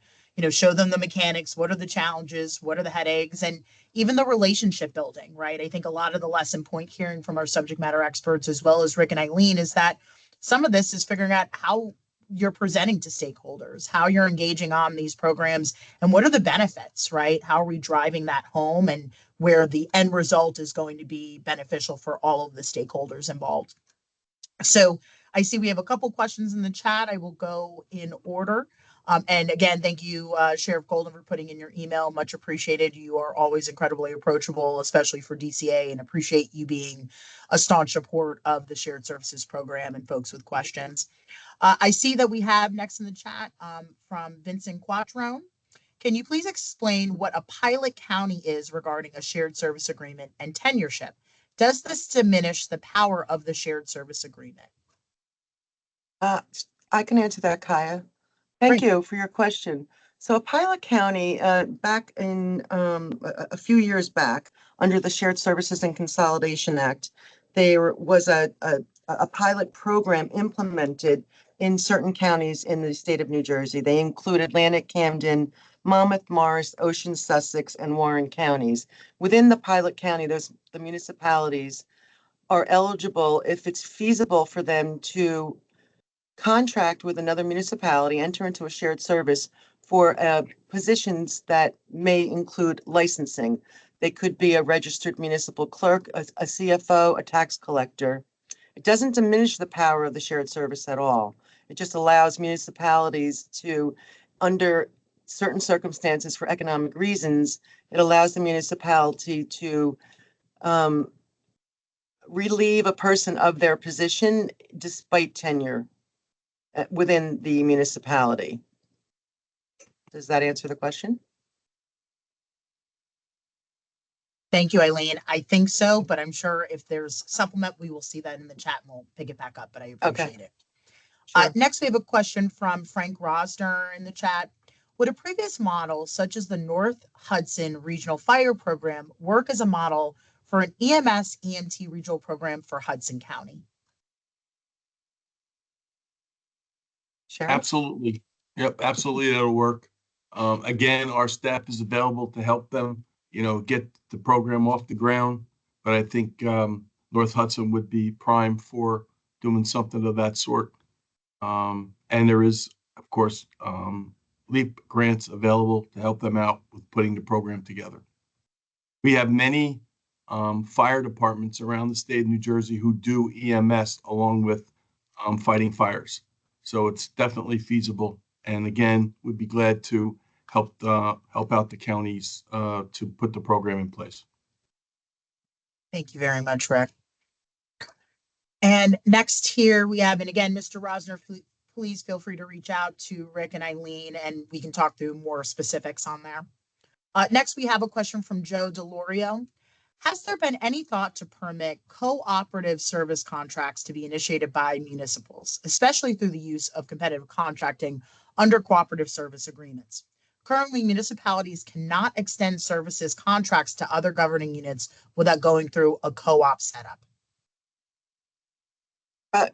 show them the mechanics, what are the challenges, what are the headaches, and even the relationship building, right? I think a lot of the lesson point hearing from our subject matter experts, as well as Rick and Eileen, is that some of this is figuring out how you're presenting to stakeholders, how you're engaging on these programs, and what are the benefits, right? How are we driving that home, and where the end result is going to be beneficial for all of the stakeholders involved. So I see we have a couple questions in the chat. I will go in order. And again, thank you, Sheriff Golden, for putting in your email. Much appreciated. You are always incredibly approachable, especially for DCA, and appreciate you being a staunch support of the Shared Services Program and folks with questions. I see that we have next in the chat from Vincent Quattrone. Can you please explain what a pilot county is regarding a shared service agreement and tenureship? Does this diminish the power of the shared service agreement? I can answer that, Kaya. Thank you for your question. So a pilot county, back in a few years back, under the Shared Services and Consolidation Act, there was a pilot program implemented in certain counties in the state of New Jersey. They include Atlantic, Camden, Monmouth, Morris, Ocean, Sussex, and Warren counties. Within the pilot county, the municipalities are eligible, if it's feasible for them, to contract with another municipality, enter into a shared service for positions that may include licensing. They could be a registered municipal clerk, a CFO, a tax collector. It doesn't diminish the power of the shared service at all. It just allows municipalities to, under certain circumstances for economic reasons, it allows the municipality to relieve a person of their position despite tenure within the municipality. Does that answer the question? Thank you, Eileen. I think so, but I'm sure if there's supplement, we will see that in the chat and we'll pick it back up, but I appreciate it. Sure. Next, we have a question from Frank Rosner in the chat. Would a previous model, such as the North Hudson Regional Fire Program, work as a model for an EMS EMT regional program for Hudson County? Sure. Absolutely. Yep, absolutely, that'll work. Again, our staff is available to help them, get the program off the ground. But I think North Hudson would be prime for doing something of that sort. And there is, of course, LEAP grants available to help them out with putting the program together. We have many fire departments around the state of New Jersey who do EMS along with fighting fires. So it's definitely feasible. And again, we'd be glad to help out the counties to put the program in place. Thank you very much, Rick. And next here we have, and again, Mr. Rosner, please feel free to reach out to Rick and Eileen and we can talk through more specifics on there. Next, we have a question from Joe Delorio. Has there been any thought to permit cooperative service contracts to be initiated by municipals, especially through the use of competitive contracting under cooperative service agreements? Currently, municipalities cannot extend services contracts to other governing units without going through a co-op setup.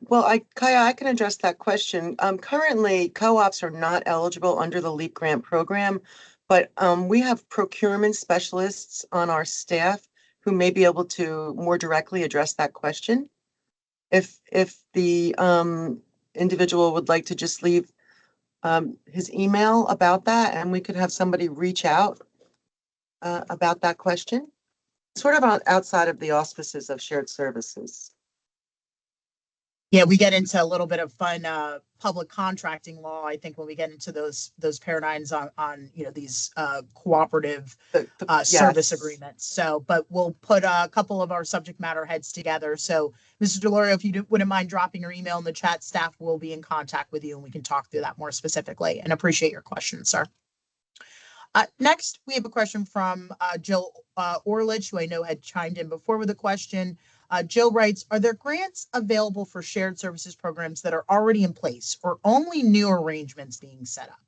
Well, Kaya, I can address that question. Currently, co-ops are not eligible under the LEAP grant program, but we have procurement specialists on our staff who may be able to more directly address that question. If the individual would like to just leave his email about that, and we could have somebody reach out about that question, sort of outside of the auspices of shared services. Yeah, we get into a little bit of fun public contracting law, I think, when we get into those paradigms on these cooperative service agreements. So, but we'll put a couple of our subject matter heads together. So, Mr. Delorio, if you wouldn't mind dropping your email in the chat, staff will be in contact with you and we can talk through that more specifically, and appreciate your question, sir. Next, we have a question from Jill Orlich, who I know had chimed in before with a question. Jill writes, are there grants available for shared services programs that are already in place or only new arrangements being set up?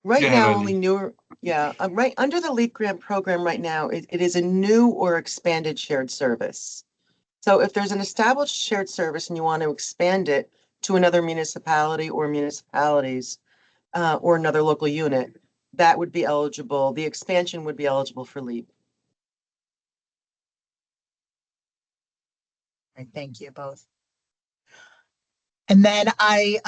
Right now, only newer. Yeah, right under the LEAP grant program right now, it is a new or expanded shared service. So if there's an established shared service and you want to expand it to another municipality or municipalities, or another local unit, that would be eligible. The expansion would be eligible for LEAP. Right, thank you both. And then I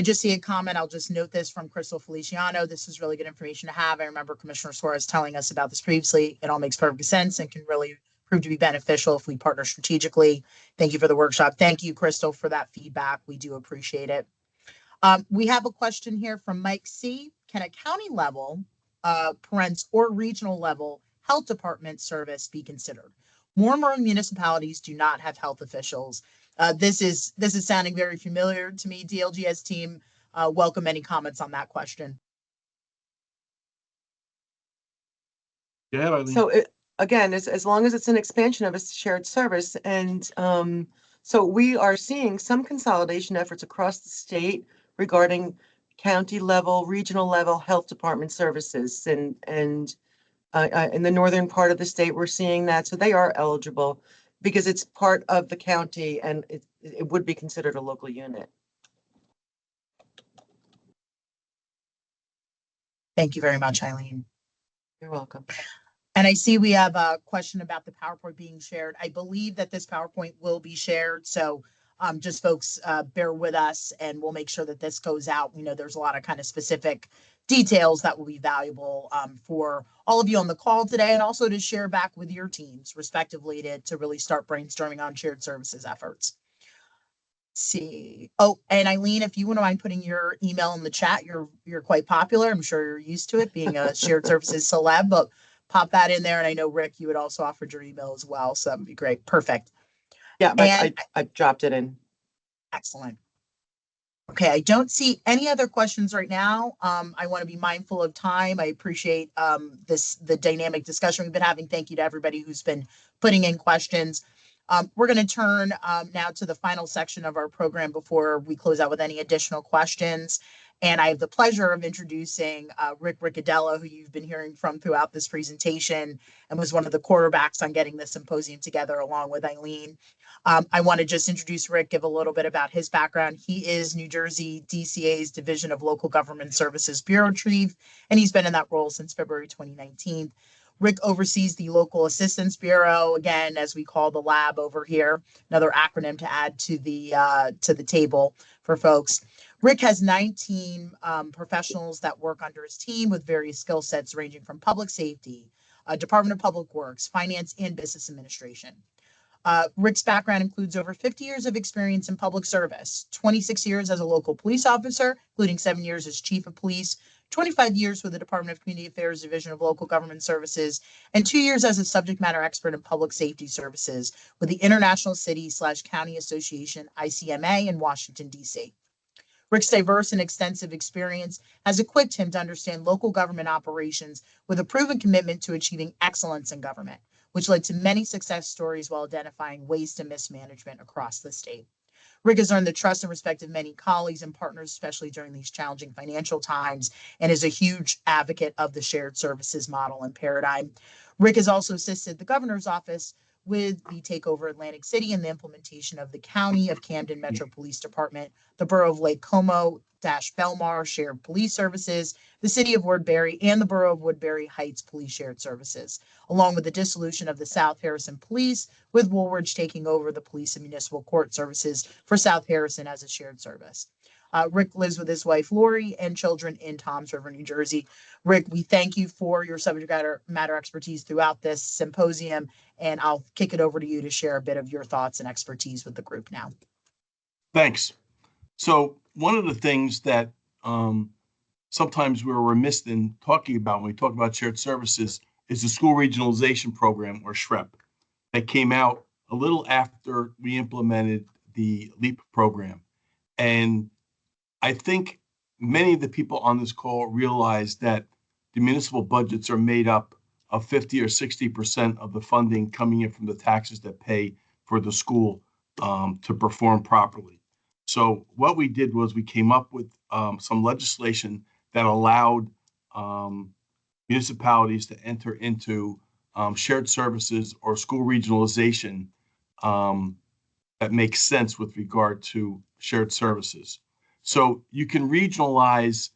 just see a comment. I'll just note this from Crystal Feliciano. This is really good information to have. I remember Commissioner Suárez telling us about this previously. It all makes perfect sense and can really prove to be beneficial if we partner strategically. Thank you for the workshop. Thank you, Crystal, for that feedback. We do appreciate it. We have a question here from Mike C. Can a county level, parents or regional level health department service be considered? More and more municipalities do not have health officials. This is sounding very familiar to me. DLGS team, welcome any comments on that question. Yeah, Eileen. So again, as long as it's an expansion of a shared service, and so we are seeing some consolidation efforts across the state regarding county level, regional level health department services, and in the northern part of the state, we're seeing that. So they are eligible because it's part of the county and it would be considered a local unit. Thank you very much, Eileen. You're welcome. And I see we have a question about the PowerPoint being shared. I believe that this PowerPoint will be shared. So just folks bear with us and we'll make sure that this goes out. We know there's a lot of kind of specific details that will be valuable for all of you on the call today and also to share back with your teams respectively to really start brainstorming on shared services efforts. Let's see. Oh, and Eileen, if you wouldn't mind putting your email in the chat, you're quite popular. I'm sure you're used to it being a shared services celeb, but pop that in there. And I know Rick, you had also offered your email as well. So that would be great. Perfect. Yeah, I dropped it in. Excellent. Okay, I don't see any other questions right now. I want to be mindful of time. I appreciate the dynamic discussion we've been having. Thank you to everybody who's been putting in questions. We're going to turn now to the final section of our program before we close out with any additional questions. And I have the pleasure of introducing Rick Riccadello, who you've been hearing from throughout this presentation and was one of the quarterbacks on getting the symposium together along with Eileen. I want to just introduce Rick, give a little bit about his background. He is New Jersey DCA's Division of Local Government Services Bureau Chief, and he's been in that role since February 2019. Rick oversees the Local Assistance Bureau, again, as we call the lab over here, another acronym to add to the table for folks. Rick has 19 professionals that work under his team with various skill sets ranging from public safety, Department of Public Works, finance, and business administration. Rick's background includes over 50 years of experience in public service, 26 years as a local police officer, including 7 years as chief of police, 25 years with the Department of Community Affairs Division of Local Government Services, and 2 years as a subject matter expert in public safety services with the International City/County Association, ICMA, in Washington, D.C. Rick's diverse and extensive experience has equipped him to understand local government operations with a proven commitment to achieving excellence in government, which led to many success stories while identifying waste and mismanagement across the state. Rick has earned the trust and respect of many colleagues and partners, especially during these challenging financial times, and is a huge advocate of the shared services model and paradigm. Rick has also assisted the governor's office with the takeover Atlantic City and the implementation of the County of Camden Metro Police Department, the Borough of Lake Como-Belmar Shared Police Services, the City of Woodbury, and the Borough of Woodbury Heights Police Shared Services, along with the dissolution of the South Harrison Police, with Woolwich taking over the Police and Municipal Court Services for South Harrison as a shared service. Rick lives with his wife, Lori, and children in Toms River, New Jersey. Rick, we thank you for your subject matter expertise throughout this symposium, and I'll kick it over to you to share a bit of your thoughts and expertise with the group now. Thanks. So one of the things that sometimes we're remiss in talking about when we talk about shared services is the school regionalization program, or SHREP, that came out a little after we implemented the LEAP program. And I think many of the people on this call realize that the municipal budgets are made up of 50 or 60% of the funding coming in from the taxes that pay for the school to perform properly. So what we did was we came up with some legislation that allowed municipalities to enter into shared services or school regionalization that makes sense with regard to shared services. So you can regionalize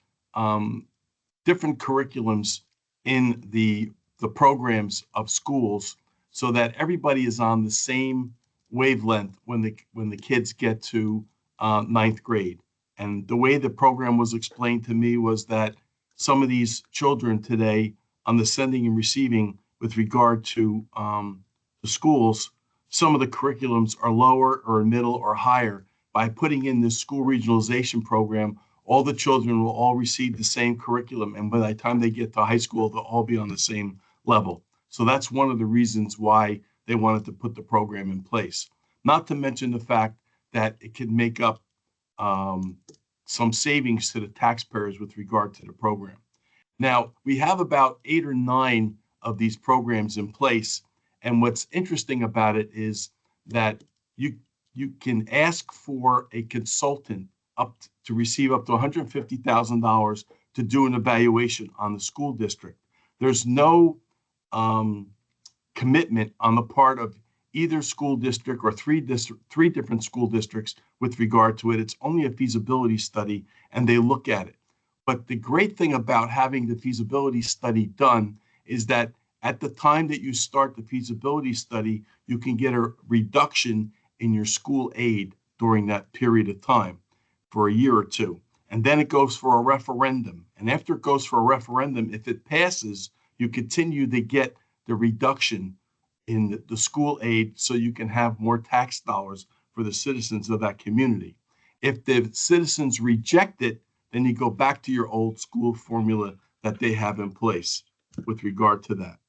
different curriculums in the programs of schools so that everybody is on the same wavelength when the kids get to ninth grade. And the way the program was explained to me was that some of these children today on the sending and receiving with regard to the schools, some of the curriculums are lower or middle or higher. By putting in this school regionalization program, all the children will all receive the same curriculum. And by the time they get to high school, they'll all be on the same level. So that's one of the reasons why they wanted to put the program in place. Not to mention the fact that it could make up some savings to the taxpayers with regard to the program. Now, we have about 8 or 9 of these programs in place. And what's interesting about it is that you can ask for a consultant to receive up to $150,000 to do an evaluation on the school district. There's no commitment on the part of either school district or three different school districts with regard to it. It's only a feasibility study, and they look at it. But the great thing about having the feasibility study done is that at the time that you start the feasibility study, you can get a reduction in your school aid during that period of time for a year or two. And then it goes for a referendum. And after it goes for a referendum, if it passes, you continue to get the reduction in the school aid so you can have more tax dollars for the citizens of that community. If the citizens reject it, then you go back to your old school formula that they have in place with regard to that.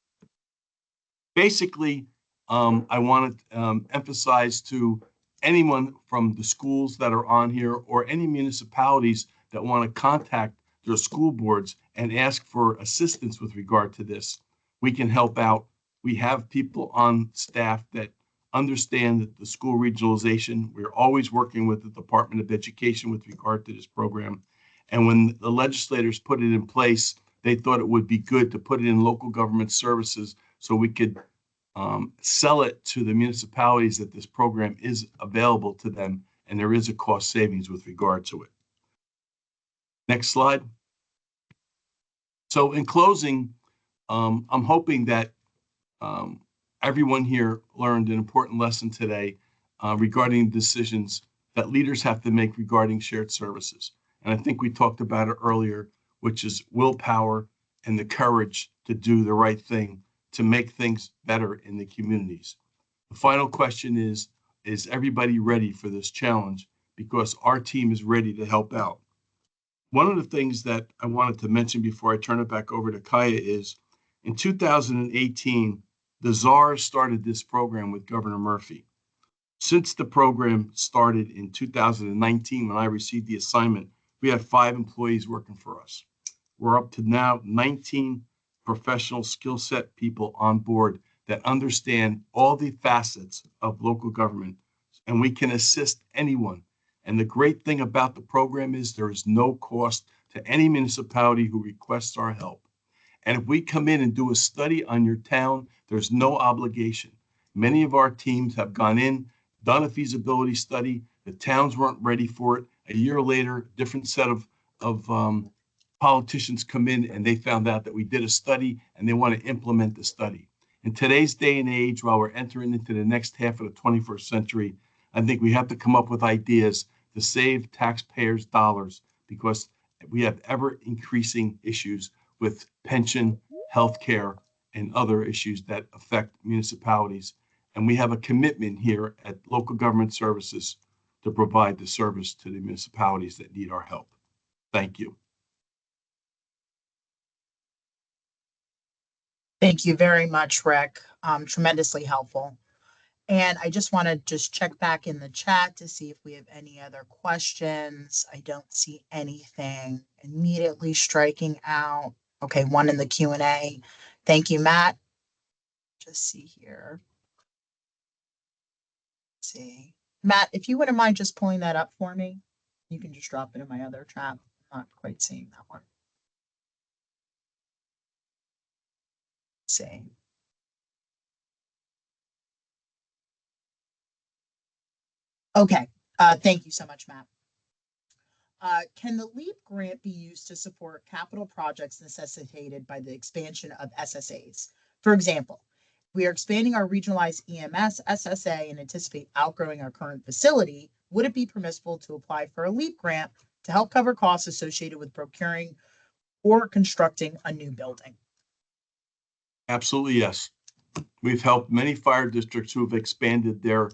Basically, I want to emphasize to anyone from the schools that are on here or any municipalities that want to contact their school boards and ask for assistance with regard to this, we can help out. We have people on staff that understand the school regionalization. We're always working with the Department of Education with regard to this program. And when the legislators put it in place, they thought it would be good to put it in local government services so we could sell it to the municipalities that this program is available to them, and there is a cost savings with regard to it. Next slide. So in closing, I'm hoping that everyone here learned an important lesson today regarding decisions that leaders have to make regarding shared services. And I think we talked about it earlier, which is willpower and the courage to do the right thing to make things better in the communities. The final question is everybody ready for this challenge? Because our team is ready to help out. One of the things that I wanted to mention before I turn it back over to Kaya is in 2018, the czar started this program with Governor Murphy. Since the program started in 2019, when I received the assignment, we had 5 employees working for us. We're up to now 19 professional skill set people on board that understand all the facets of local government, and we can assist anyone. And the great thing about the program is there is no cost to any municipality who requests our help. And if we come in and do a study on your town, there's no obligation. Many of our teams have gone in, done a feasibility study. The towns weren't ready for it. A year later, different set of politicians come in and they found out that we did a study and they want to implement the study. In today's day and age, while we're entering into the next half of the 21st century, I think we have to come up with ideas to save taxpayers' dollars because we have ever increasing issues with pension, healthcare, and other issues that affect municipalities. And we have a commitment here at Local Government Services to provide the service to the municipalities that need our help. Thank you. Thank you very much, Rick. Tremendously helpful. And I just want to just check back in the chat to see if we have any other questions. I don't see anything immediately striking out. Okay, one in the Q&A. Thank you, Matt. Just see here. Let's see. Matt, if you wouldn't mind just pulling that up for me, you can just drop it in my other chat. I'm not quite seeing that one. Let's see. Okay, thank you so much, Matt. Can the LEAP grant be used to support capital projects necessitated by the expansion of SSAs? For example, we are expanding our regionalized EMS SSA and anticipate outgrowing our current facility. Would it be permissible to apply for a LEAP grant to help cover costs associated with procuring or constructing a new building? Absolutely, yes. We've helped many fire districts who have expanded their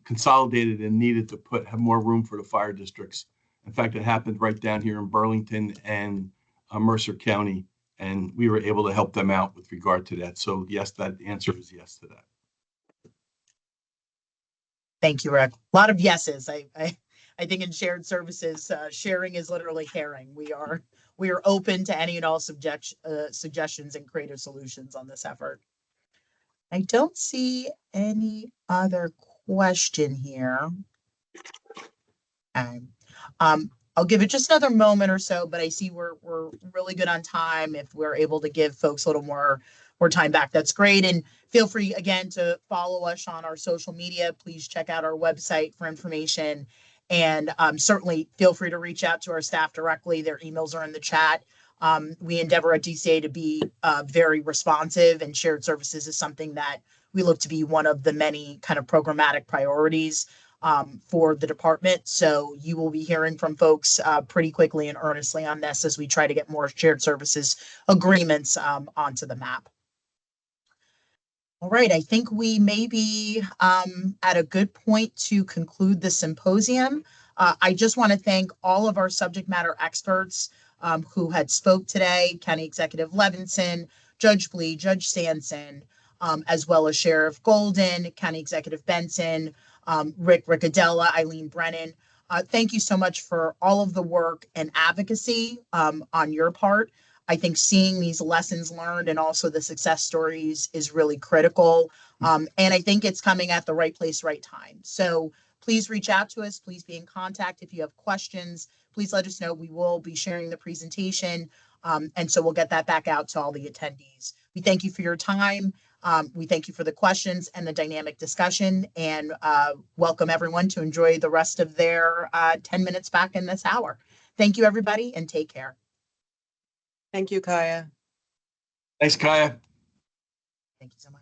consolidated and needed to have more room for the fire districts. In fact, it happened right down here in Burlington and Mercer County, and we were able to help them out with regard to that. So yes, that answer is yes to that. Thank you, Rick. A lot of yeses. I think in shared services, sharing is literally caring. We are open to any and all suggestions and creative solutions on this effort. I don't see any other question here. I'll give it just another moment or so, but I see we're really good on time. If we're able to give folks a little more time back, that's great. And feel free again to follow us on our social media. Please check out our website for information. And certainly feel free to reach out to our staff directly. Their emails are in the chat. We endeavor at DCA to be very responsive, and shared services is something that we look to be one of the many kind of programmatic priorities for the department. So you will be hearing from folks pretty quickly and earnestly on this as we try to get more shared services agreements onto the map. All right, I think we may be at a good point to conclude the symposium. I just want to thank all of our subject matter experts who had spoke today, County Executive Levinson, Judge Blee, Judge Sanson, as well as Sheriff Golden, County Executive Benson, Rick Riccadella, Eileen Brennan. Thank you so much for all of the work and advocacy on your part. I think seeing these lessons learned and also the success stories is really critical. And I think it's coming at the right place, right time. So please reach out to us. Please be in contact. If you have questions, please let us know. We will be sharing the presentation. And so we'll get that back out to all the attendees. We thank you for your time. We thank you for the questions and the dynamic discussion, and welcome everyone to enjoy the rest of their 10 minutes back in this hour. Thank you, everybody, and take care. Thank you, Kaya. Thanks, Kaya. Thank you so much.